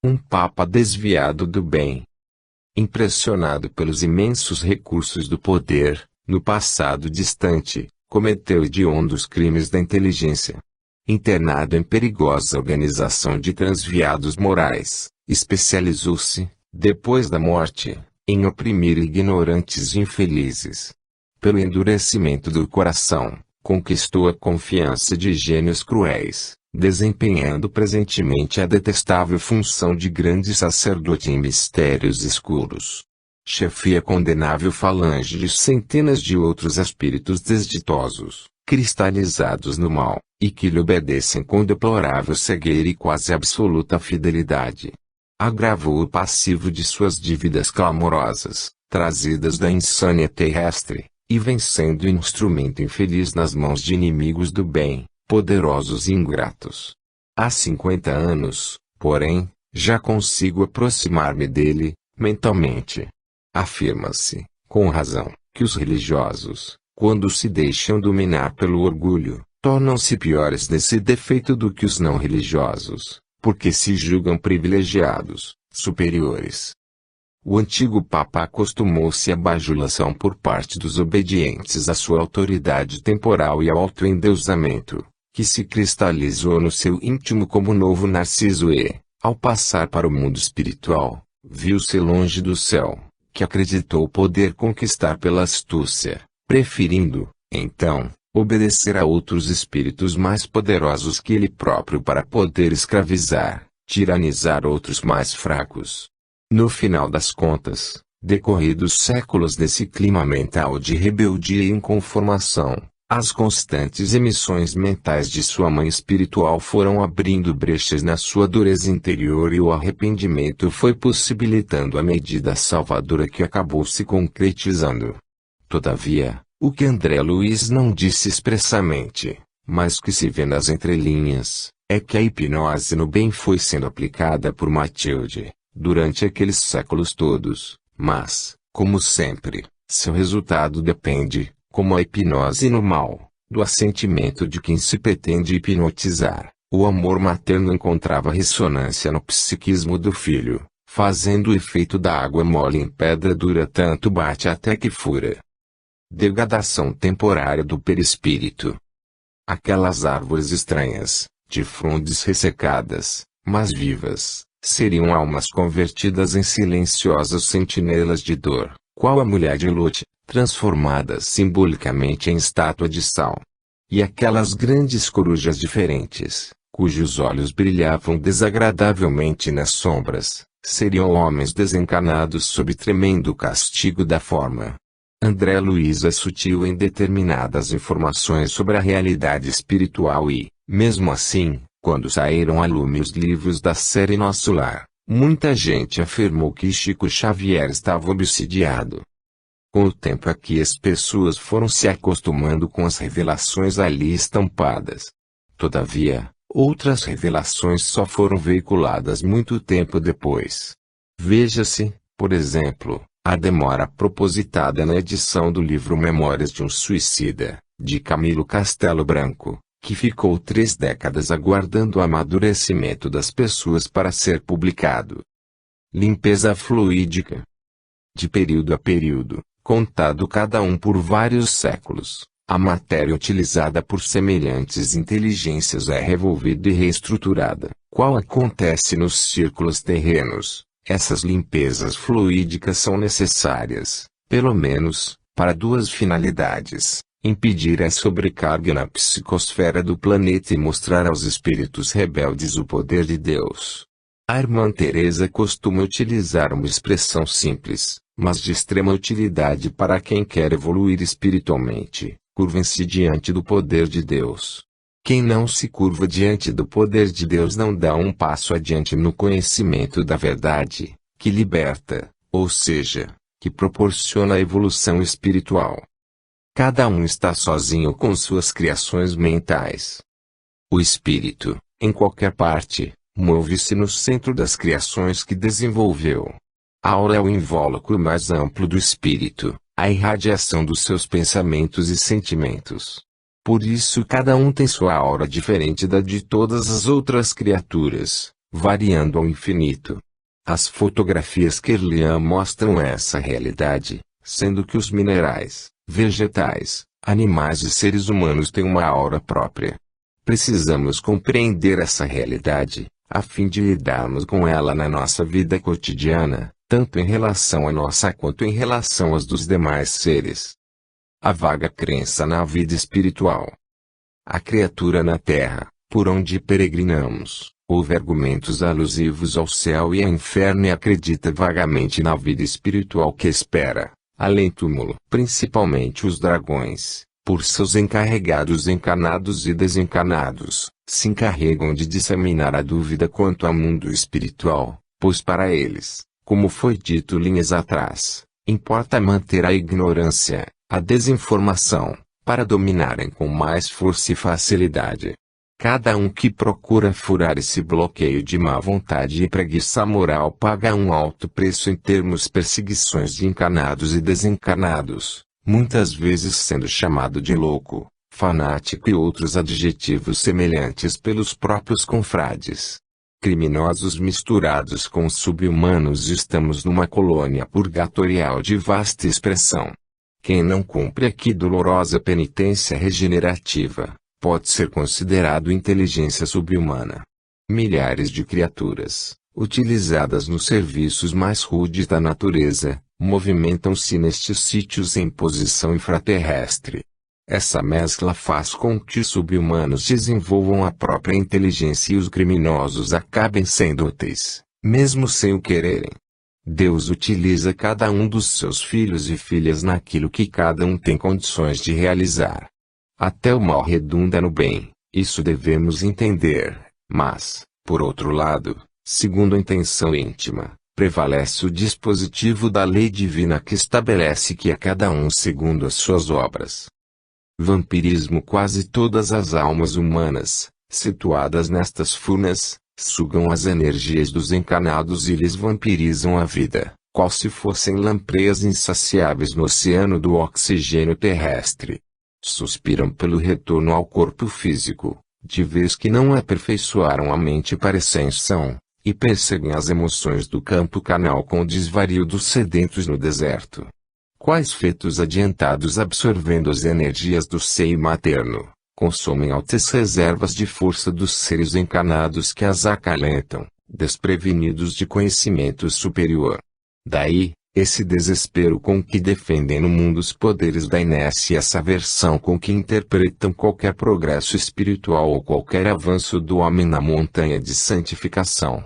Um papa desviado do bem, impressionado pelos imensos recursos do poder, no passado distante, cometeu hediondos crimes da inteligência. Internado em perigosa organização de transviados morais, especializou-se, depois da morte, em oprimir ignorantes e infelizes. Pelo endurecimento do coração, conquistou a confiança de gênios cruéis, desempenhando presentemente a detestável função de grande sacerdote em mistérios escuros. Chefia condenável falange de centenas de outros espíritos desditosos, cristalizados no mal, e que lhe obedecem com deplorável cegueira e quase absoluta fidelidade. Agravou o passivo de suas dívidas clamorosas, trazidas da insânia terrestre, e vencendo o instrumento infeliz nas mãos de inimigos do bem, poderosos e ingratos. Há 50 anos, porém, já consigo aproximar-me dele, mentalmente. Afirma-se, com razão, que os religiosos, quando se deixam dominar pelo orgulho, tornam-se piores nesse defeito do que os não religiosos, porque se julgam privilegiados, superiores. O antigo Papa acostumou-se à bajulação por parte dos obedientes à sua autoridade temporal e ao autoendeusamento, que se cristalizou no seu íntimo como novo Narciso e, ao passar para o mundo espiritual, viu-se longe do céu, que acreditou poder conquistar pela astúcia, preferindo, então, obedecer a outros espíritos mais poderosos que ele próprio para poder escravizar, tiranizar outros mais fracos. No final das contas, decorridos séculos desse clima mental de rebeldia e inconformação, as constantes emissões mentais de sua mãe espiritual foram abrindo brechas na sua dureza interior e o arrependimento foi possibilitando a medida salvadora que acabou se concretizando. Todavia, o que André Luiz não disse expressamente, mas que se vê nas entrelinhas, é que a hipnose no bem foi sendo aplicada por Matilde, durante aqueles séculos todos, mas, como sempre, seu resultado depende, como a hipnose no mal, do assentimento de quem se pretende hipnotizar. O amor materno encontrava ressonância no psiquismo do filho, fazendo o efeito da água mole em pedra dura tanto bate até que fura. Degradação temporária do perispírito. Aquelas árvores estranhas, de frondes ressecadas, mas vivas, seriam almas convertidas em silenciosas sentinelas de dor, qual a mulher de Lot, transformadas simbolicamente em estátua de sal. E aquelas grandes corujas diferentes, cujos olhos brilhavam desagradavelmente nas sombras, seriam homens desencarnados sob tremendo castigo da forma. André Luiz é sutil em determinadas informações sobre a realidade espiritual e, mesmo assim, quando saíram a lume os livros da série Nosso Lar, muita gente afirmou que Chico Xavier estava obsidiado. Com o tempo é que as pessoas foram se acostumando com as revelações ali estampadas. Todavia, outras revelações só foram veiculadas muito tempo depois. Veja-se, por exemplo, a demora propositada na edição do livro Memórias de um Suicida, de Camilo Castelo Branco, que ficou 3 décadas aguardando o amadurecimento das pessoas para ser publicado. Limpeza fluídica. De período a período, contado cada um por vários séculos, a matéria utilizada por semelhantes inteligências é revolvida e reestruturada, qual acontece nos círculos terrenos. Essas limpezas fluídicas são necessárias, pelo menos, para 2 finalidades: impedir a sobrecarga na psicosfera do planeta e mostrar aos espíritos rebeldes o poder de Deus. A irmã Teresa costuma utilizar uma expressão simples, mas de extrema utilidade para quem quer evoluir espiritualmente: curvem-se diante do poder de Deus. Quem não se curva diante do poder de Deus não dá um passo adiante no conhecimento da verdade, que liberta, ou seja, que proporciona a evolução espiritual. Cada um está sozinho com suas criações mentais. O espírito, em qualquer parte, move-se no centro das criações que desenvolveu. A aura é o invólucro mais amplo do espírito, a irradiação dos seus pensamentos e sentimentos. Por isso cada um tem sua aura diferente da de todas as outras criaturas, variando ao infinito. As fotografias Kirlian mostram essa realidade, sendo que os minerais, vegetais, animais e seres humanos têm uma aura própria. Precisamos compreender essa realidade, a fim de lidarmos com ela na nossa vida cotidiana, tanto em relação a nossa quanto em relação às dos demais seres. A vaga crença na vida espiritual. A criatura na terra, por onde peregrinamos, ouve argumentos alusivos ao céu e ao inferno e acredita vagamente na vida espiritual que espera, além túmulo. Principalmente os dragões, por seus encarregados encarnados e desencarnados, se encarregam de disseminar a dúvida quanto ao mundo espiritual, pois para eles, como foi dito linhas atrás, importa manter a ignorância, a desinformação, para dominarem com mais força e facilidade. Cada um que procura furar esse bloqueio de má vontade e preguiça moral paga um alto preço em termos perseguições de encarnados e desencarnados, muitas vezes sendo chamado de louco, fanático e outros adjetivos semelhantes pelos próprios confrades. Criminosos misturados com sub-humanos, estamos numa colônia purgatorial de vasta expressão. Quem não cumpre aqui dolorosa penitência regenerativa, pode ser considerado inteligência sub-humana. Milhares de criaturas, utilizadas nos serviços mais rudes da natureza, movimentam-se nestes sítios em posição infraterrestre. Essa mescla faz com que os sub-humanos desenvolvam a própria inteligência e os criminosos acabem sendo úteis, mesmo sem o quererem. Deus utiliza cada um dos seus filhos e filhas naquilo que cada um tem condições de realizar. Até o mal redunda no bem, isso devemos entender, mas, por outro lado, segundo a intenção íntima, prevalece o dispositivo da lei divina que estabelece que a cada um segundo as suas obras. Vampirismo. Quase todas as almas humanas, situadas nestas furnas, sugam as energias dos encarnados e lhes vampirizam a vida, qual se fossem lampreias insaciáveis no oceano do oxigênio terrestre. Suspiram pelo retorno ao corpo físico, de vez que não aperfeiçoaram a mente para ascensão, e perseguem as emoções do campo canal com o desvario dos sedentos no deserto. Quais fetos adiantados absorvendo as energias do seio materno, consomem altas reservas de força dos seres encarnados que as acalentam, desprevenidos de conhecimento superior. Daí, esse desespero com que defendem no mundo os poderes da inércia e essa aversão com que interpretam qualquer progresso espiritual ou qualquer avanço do homem na montanha de santificação.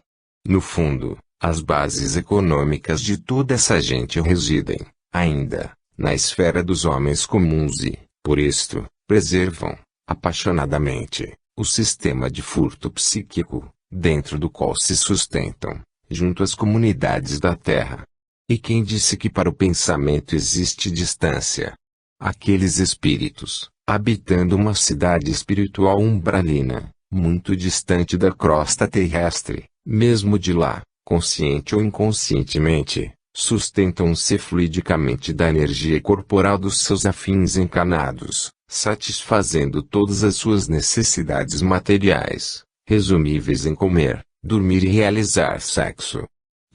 No fundo, as bases econômicas de toda essa gente residem, ainda, na esfera dos homens comuns e, por isto, preservam, apaixonadamente, o sistema de furto psíquico, dentro do qual se sustentam, junto às comunidades da Terra. E quem disse que para o pensamento existe distância? Aqueles espíritos, habitando uma cidade espiritual umbralina, muito distante da crosta terrestre, mesmo de lá, consciente ou inconscientemente, sustentam-se fluidicamente da energia corporal dos seus afins encarnados, satisfazendo todas as suas necessidades materiais, resumíveis em comer, dormir e realizar sexo.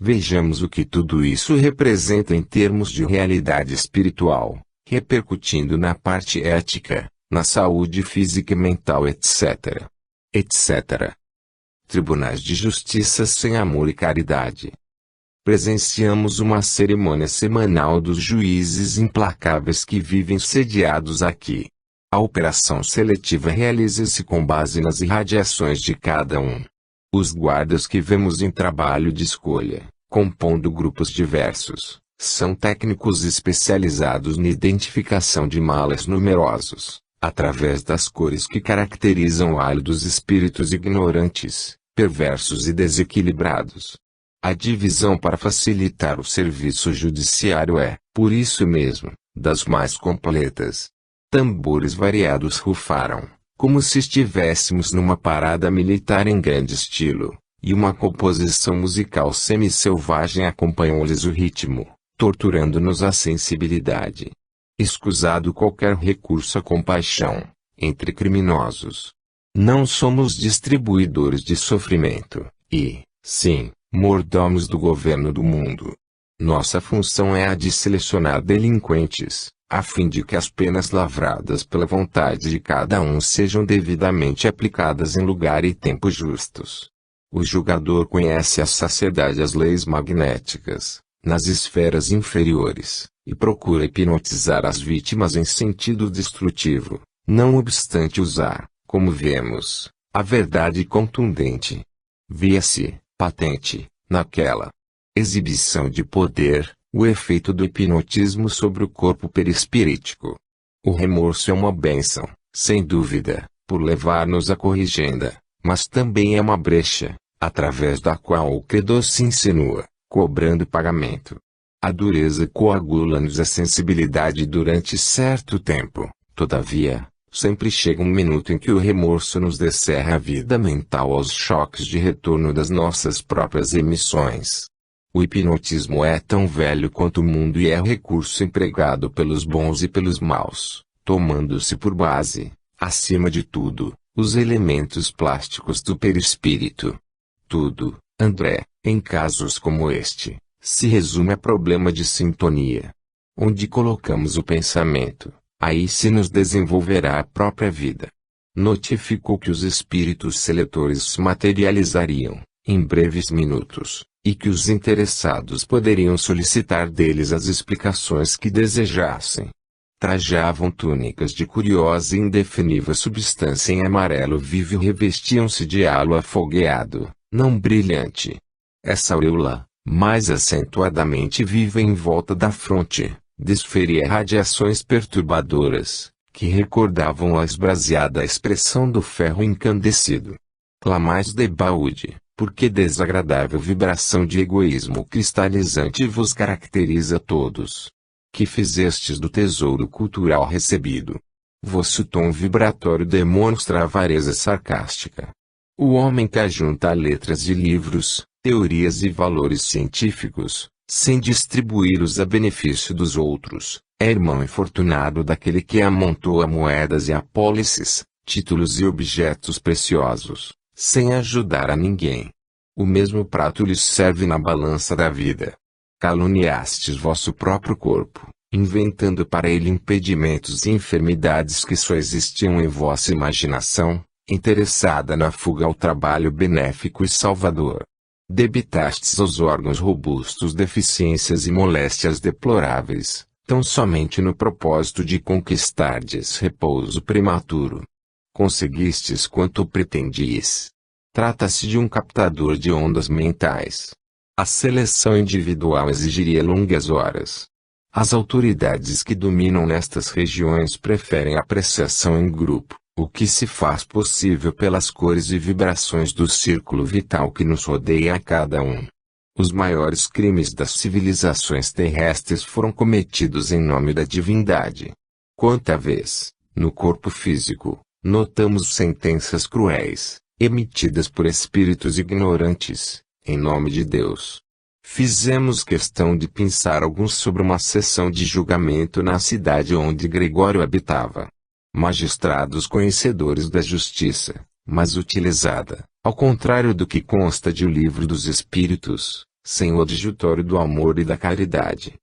Vejamos o que tudo isso representa em termos de realidade espiritual, repercutindo na parte ética, na saúde física e mental, etc. etc. Tribunais de justiça sem amor e caridade. Presenciamos uma cerimônia semanal dos juízes implacáveis que vivem sediados aqui. A operação seletiva realiza-se com base nas irradiações de cada um. Os guardas que vemos em trabalho de escolha, compondo grupos diversos, são técnicos especializados na identificação de males numerosos, através das cores que caracterizam o hálito dos espíritos ignorantes, perversos e desequilibrados. A divisão para facilitar o serviço judiciário é, por isso mesmo, das mais completas. Tambores variados rufaram, como se estivéssemos numa parada militar em grande estilo, e uma composição musical semi-selvagem acompanhou-lhes o ritmo, torturando-nos a sensibilidade. Escusado qualquer recurso à compaixão, entre criminosos. Não somos distribuidores de sofrimento, e, sim, mordomos do governo do mundo. Nossa função é a de selecionar delinquentes, a fim de que as penas lavradas pela vontade de cada um sejam devidamente aplicadas em lugar e tempo justos. O julgador conhece à saciedade as leis magnéticas, nas esferas inferiores, e procura hipnotizar as vítimas em sentido destrutivo, não obstante usar, como vemos, a verdade contundente. Via-se, patente, naquela exibição de poder, o efeito do hipnotismo sobre o corpo perispirítico. O remorso é uma bênção, sem dúvida, por levar-nos à corrigenda, mas também é uma brecha, através da qual o credor se insinua, cobrando pagamento. A dureza coagula-nos a sensibilidade durante certo tempo, todavia, sempre chega um minuto em que o remorso nos descerra a vida mental aos choques de retorno das nossas próprias emissões. O hipnotismo é tão velho quanto o mundo e é recurso empregado pelos bons e pelos maus, tomando-se por base, acima de tudo, os elementos plásticos do perispírito. Tudo, André, em casos como este, se resume a problema de sintonia. Onde colocamos o pensamento, aí se nos desenvolverá a própria vida. Notificou que os espíritos seletores se materializariam, em breves minutos, e que os interessados poderiam solicitar deles as explicações que desejassem. Trajavam túnicas de curiosa e indefinível substância em amarelo vivo e revestiam-se de halo afogueado, não brilhante. Essa auréola, mais acentuadamente viva em volta da fronte, desferia radiações perturbadoras, que recordavam a esbraseada expressão do ferro incandescido. Clamais de baúde, porque desagradável vibração de egoísmo cristalizante vos caracteriza todos. Que fizestes do tesouro cultural recebido. Vosso tom vibratório demonstra a avareza sarcástica. O homem que ajunta letras de livros, teorias e valores científicos, sem distribuí-los a benefício dos outros, é irmão infortunado daquele que amontoa moedas e apólices, títulos e objetos preciosos, sem ajudar a ninguém. O mesmo prato lhes serve na balança da vida. Caluniastes vosso próprio corpo, inventando para ele impedimentos e enfermidades que só existiam em vossa imaginação, interessada na fuga ao trabalho benéfico e salvador. Debitastes aos órgãos robustos deficiências e moléstias deploráveis, tão somente no propósito de conquistardes repouso prematuro. Conseguistes quanto pretendies. Trata-se de um captador de ondas mentais. A seleção individual exigiria longas horas. As autoridades que dominam nestas regiões preferem a apreciação em grupo, o que se faz possível pelas cores e vibrações do círculo vital que nos rodeia a cada um. Os maiores crimes das civilizações terrestres foram cometidos em nome da divindade. Quanta vez, no corpo físico, notamos sentenças cruéis, emitidas por espíritos ignorantes, em nome de Deus. Fizemos questão de pensar alguns sobre uma sessão de julgamento na cidade onde Gregório habitava. Magistrados conhecedores da justiça, mas utilizada, ao contrário do que consta de O Livro dos Espíritos, sem o adjutório do amor e da caridade.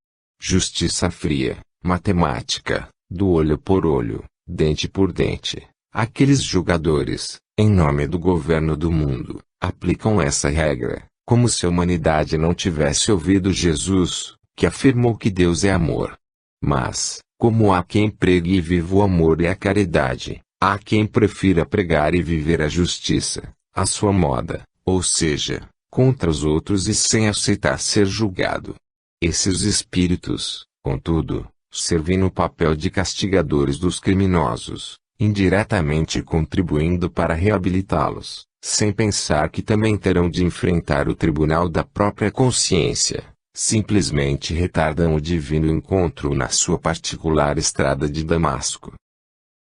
Justiça fria, matemática, do olho por olho, dente por dente. Aqueles julgadores, em nome do governo do mundo, aplicam essa regra, como se a humanidade não tivesse ouvido Jesus, que afirmou que Deus é amor. Mas, como há quem pregue e viva o amor e a caridade, há quem prefira pregar e viver a justiça, a sua moda, ou seja, contra os outros e sem aceitar ser julgado. Esses espíritos, contudo, servem no papel de castigadores dos criminosos, indiretamente contribuindo para reabilitá-los, sem pensar que também terão de enfrentar o tribunal da própria consciência. Simplesmente retardam o divino encontro na sua particular estrada de Damasco.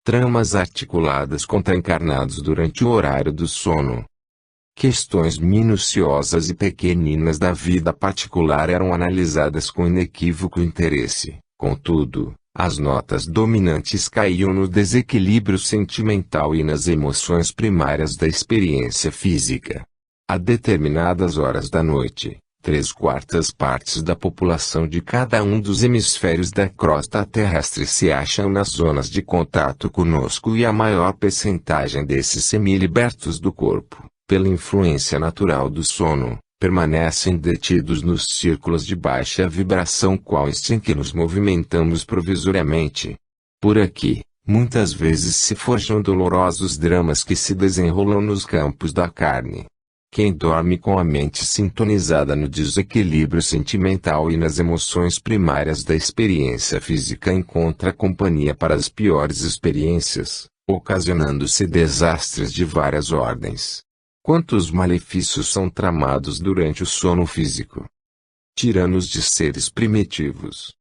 Tramas articuladas contra encarnados durante o horário do sono. Questões minuciosas e pequeninas da vida particular eram analisadas com inequívoco interesse. Contudo, as notas dominantes caíam no desequilíbrio sentimental e nas emoções primárias da experiência física. A determinadas horas da noite, 3/4 partes da população de cada um dos hemisférios da crosta terrestre se acham nas zonas de contato conosco e a maior percentagem desses semi-libertos do corpo, pela influência natural do sono, permanecem detidos nos círculos de baixa vibração quais em que nos movimentamos provisoriamente. Por aqui, muitas vezes se forjam dolorosos dramas que se desenrolam nos campos da carne. Quem dorme com a mente sintonizada no desequilíbrio sentimental e nas emoções primárias da experiência física encontra companhia para as piores experiências, ocasionando-se desastres de várias ordens. Quantos malefícios são tramados durante o sono físico? Tiranos de seres primitivos.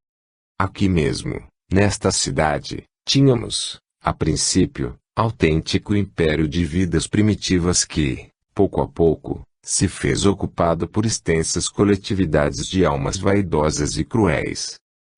Aqui mesmo, nesta cidade, tínhamos, a princípio, autêntico império de vidas primitivas que, pouco a pouco, se fez ocupado por extensas coletividades de almas vaidosas e cruéis.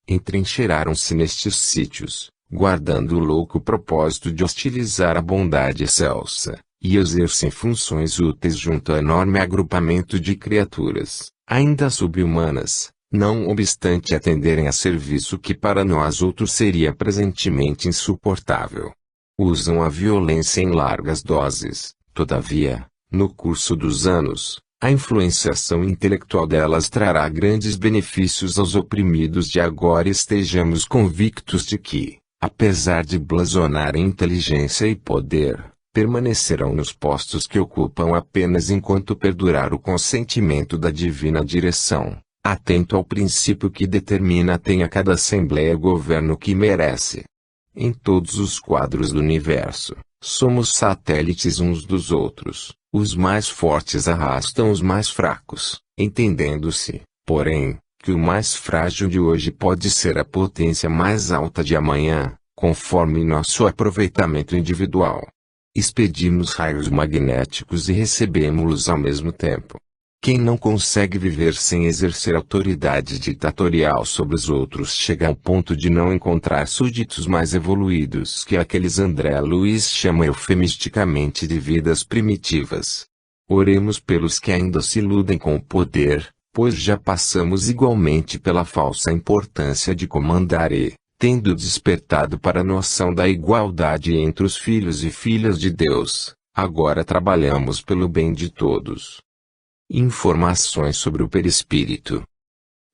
Entrincheiraram-se nestes sítios, guardando o louco propósito de hostilizar a bondade excelsa, e exercem funções úteis junto ao enorme agrupamento de criaturas, ainda sub-humanas, não obstante atenderem a serviço que para nós outros seria presentemente insuportável. Usam a violência em largas doses, todavia, no curso dos anos, a influenciação intelectual delas trará grandes benefícios aos oprimidos de agora e estejamos convictos de que, apesar de blasonarem inteligência e poder, permanecerão nos postos que ocupam apenas enquanto perdurar o consentimento da divina direção, atento ao princípio que determina tenha cada assembleia governo que merece. Em todos os quadros do universo, somos satélites uns dos outros. Os mais fortes arrastam os mais fracos, entendendo-se, porém, que o mais frágil de hoje pode ser a potência mais alta de amanhã, conforme nosso aproveitamento individual. Expedimos raios magnéticos e recebemos-los ao mesmo tempo. Quem não consegue viver sem exercer autoridade ditatorial sobre os outros chega ao ponto de não encontrar súditos mais evoluídos que aqueles André Luiz chama eufemisticamente de vidas primitivas. Oremos pelos que ainda se iludem com o poder, pois já passamos igualmente pela falsa importância de comandar e, tendo despertado para a noção da igualdade entre os filhos e filhas de Deus, agora trabalhamos pelo bem de todos. Informações sobre o perispírito.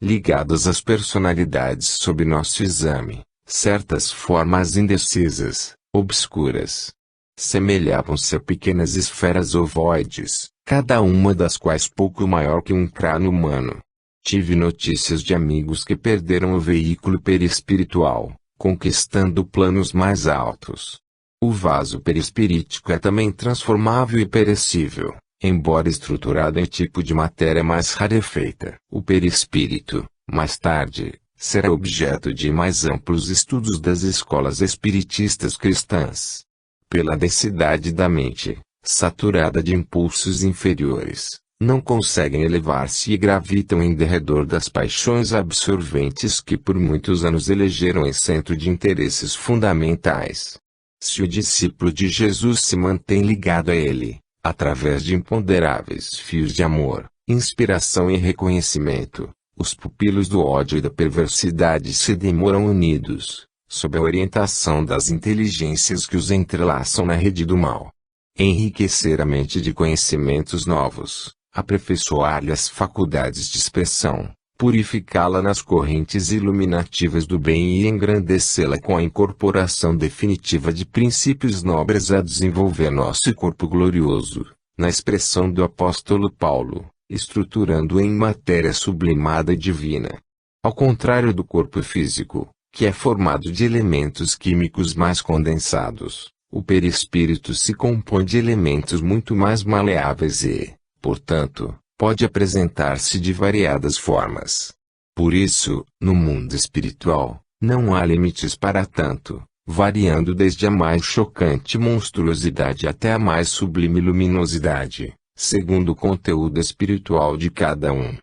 Ligadas às personalidades sob nosso exame, certas formas indecisas, obscuras, semelhavam-se a pequenas esferas ovoides, cada uma das quais pouco maior que um crânio humano. Tive notícias de amigos que perderam o veículo perispiritual, conquistando planos mais altos. O vaso perispirítico é também transformável e perecível. Embora estruturado em tipo de matéria mais rarefeita, o perispírito, mais tarde, será objeto de mais amplos estudos das escolas espiritistas cristãs. Pela densidade da mente, saturada de impulsos inferiores, não conseguem elevar-se e gravitam em derredor das paixões absorventes que por muitos anos elegeram em centro de interesses fundamentais. Se o discípulo de Jesus se mantém ligado a ele, através de imponderáveis fios de amor, inspiração e reconhecimento, os pupilos do ódio e da perversidade se demoram unidos, sob a orientação das inteligências que os entrelaçam na rede do mal. Enriquecer a mente de conhecimentos novos, aperfeiçoar-lhe as faculdades de expressão, purificá-la nas correntes iluminativas do bem e engrandecê-la com a incorporação definitiva de princípios nobres a desenvolver nosso corpo glorioso, na expressão do apóstolo Paulo, estruturando-o em matéria sublimada e divina. Ao contrário do corpo físico, que é formado de elementos químicos mais condensados, O perispírito se compõe de elementos muito mais maleáveis e, portanto, pode apresentar-se de variadas formas. Por isso, no mundo espiritual, não há limites para tanto, variando desde a mais chocante monstruosidade até a mais sublime luminosidade, segundo o conteúdo espiritual de cada um.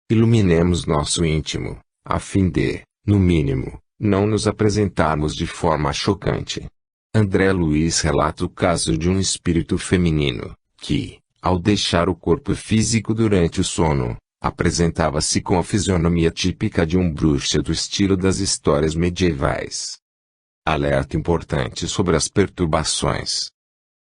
Iluminemos nosso íntimo, a fim de, no mínimo, não nos apresentarmos de forma chocante. André Luiz relata o caso de um espírito feminino, que, ao deixar o corpo físico durante o sono, apresentava-se com a fisionomia típica de um bruxo do estilo das histórias medievais. Alerta importante sobre as perturbações.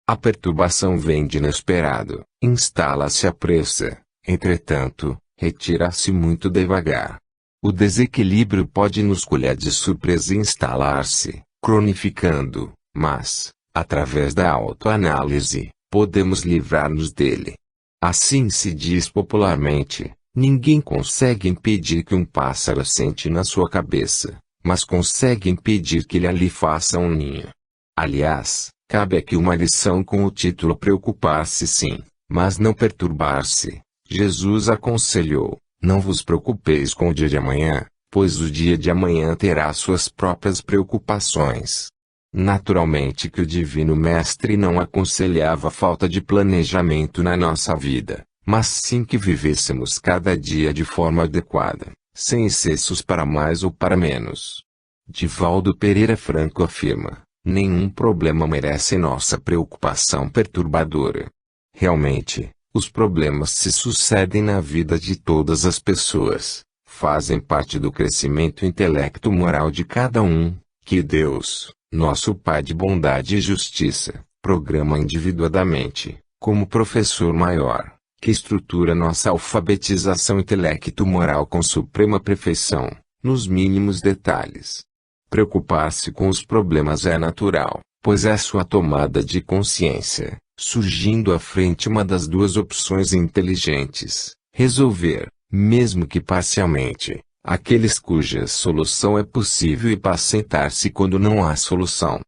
A perturbação vem de inesperado, instala-se à pressa, entretanto, retira-se muito devagar. O desequilíbrio pode nos colher de surpresa e instalar-se, cronificando, mas, através da autoanálise, podemos livrar-nos dele. Assim se diz popularmente, ninguém consegue impedir que um pássaro assente na sua cabeça, mas consegue impedir que ele ali faça um ninho. Aliás, cabe aqui uma lição com o título Preocupar-se sim, mas não perturbar-se. Jesus aconselhou, não vos preocupeis com o dia de amanhã, pois o dia de amanhã terá suas próprias preocupações. Naturalmente que o Divino Mestre não aconselhava a falta de planejamento na nossa vida, mas sim que vivêssemos cada dia de forma adequada, sem excessos para mais ou para menos. Divaldo Pereira Franco afirma, nenhum problema merece nossa preocupação perturbadora. Realmente, os problemas se sucedem na vida de todas as pessoas, fazem parte do crescimento intelecto-moral de cada um, que Deus, nosso Pai de bondade e justiça, programa individuadamente, como professor maior, que estrutura nossa alfabetização intelecto-moral com suprema perfeição, nos mínimos detalhes. Preocupar-se com os problemas é natural, pois é sua tomada de consciência, surgindo à frente uma das duas opções inteligentes: resolver, mesmo que parcialmente, aqueles cuja solução é possível e pacientar-se quando não há solução.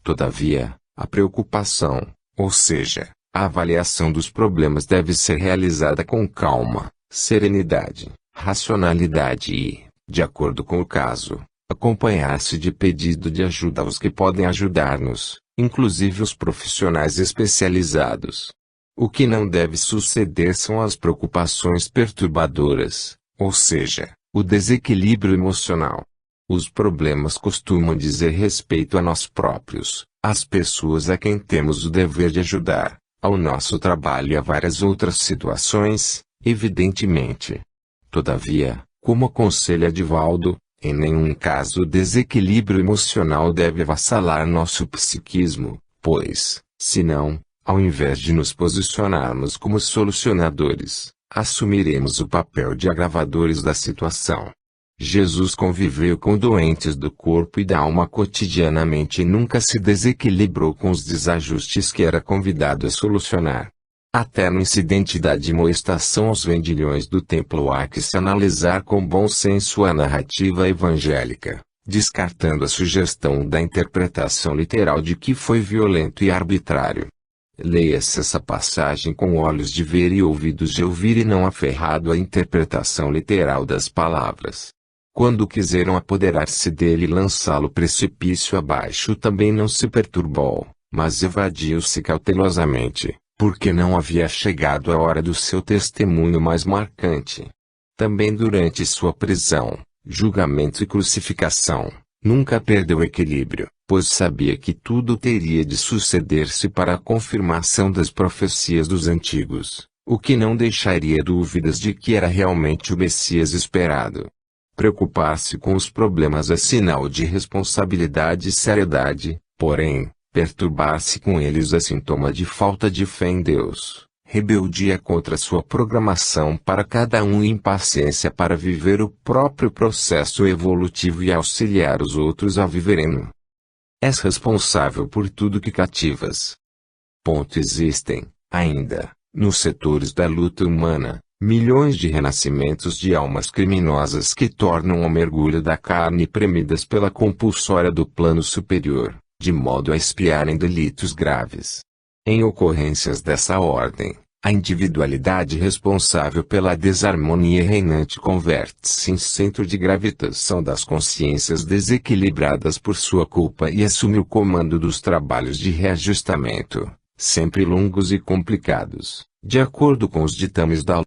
Todavia, a preocupação, ou seja, a avaliação dos problemas deve ser realizada com calma, serenidade, racionalidade e, de acordo com o caso, acompanhar-se de pedido de ajuda aos que podem ajudar-nos, inclusive os profissionais especializados. O que não deve suceder são as preocupações perturbadoras, ou seja, o desequilíbrio emocional. Os problemas costumam dizer respeito a nós próprios, às pessoas a quem temos o dever de ajudar, ao nosso trabalho e a várias outras situações, evidentemente. Todavia, como aconselha Divaldo, em nenhum caso o desequilíbrio emocional deve avassalar nosso psiquismo, pois, senão, ao invés de nos posicionarmos como solucionadores, assumiremos o papel de agravadores da situação. Jesus conviveu com doentes do corpo e da alma cotidianamente e nunca se desequilibrou com os desajustes que era convidado a solucionar. Até no incidente da admoestação aos vendilhões do templo há que se analisar com bom senso a narrativa evangélica, descartando a sugestão da interpretação literal de que foi violento e arbitrário. Leia-se essa passagem com olhos de ver e ouvidos de ouvir e não aferrado à interpretação literal das palavras. Quando quiseram apoderar-se dele e lançá-lo precipício abaixo também não se perturbou, mas evadiu-se cautelosamente, porque não havia chegado a hora do seu testemunho mais marcante. Também durante sua prisão, julgamento e crucificação, nunca perdeu equilíbrio, pois sabia que tudo teria de suceder-se para a confirmação das profecias dos antigos, o que não deixaria dúvidas de que era realmente o Messias esperado. Preocupar-se com os problemas é sinal de responsabilidade e seriedade, porém, perturbar-se com eles é sintoma de falta de fé em Deus, rebeldia contra sua programação para cada um e impaciência para viver o próprio processo evolutivo e auxiliar os outros a viverem-no. És responsável por tudo que cativas. Existem, ainda, nos setores da luta humana, milhões de renascimentos de almas criminosas que tornam o mergulho da carne premidas pela compulsória do plano superior, de modo a expiarem delitos graves. Em ocorrências dessa ordem, a individualidade responsável pela desarmonia reinante converte-se em centro de gravitação das consciências desequilibradas por sua culpa e assume o comando dos trabalhos de reajustamento, sempre longos e complicados, de acordo com os ditames da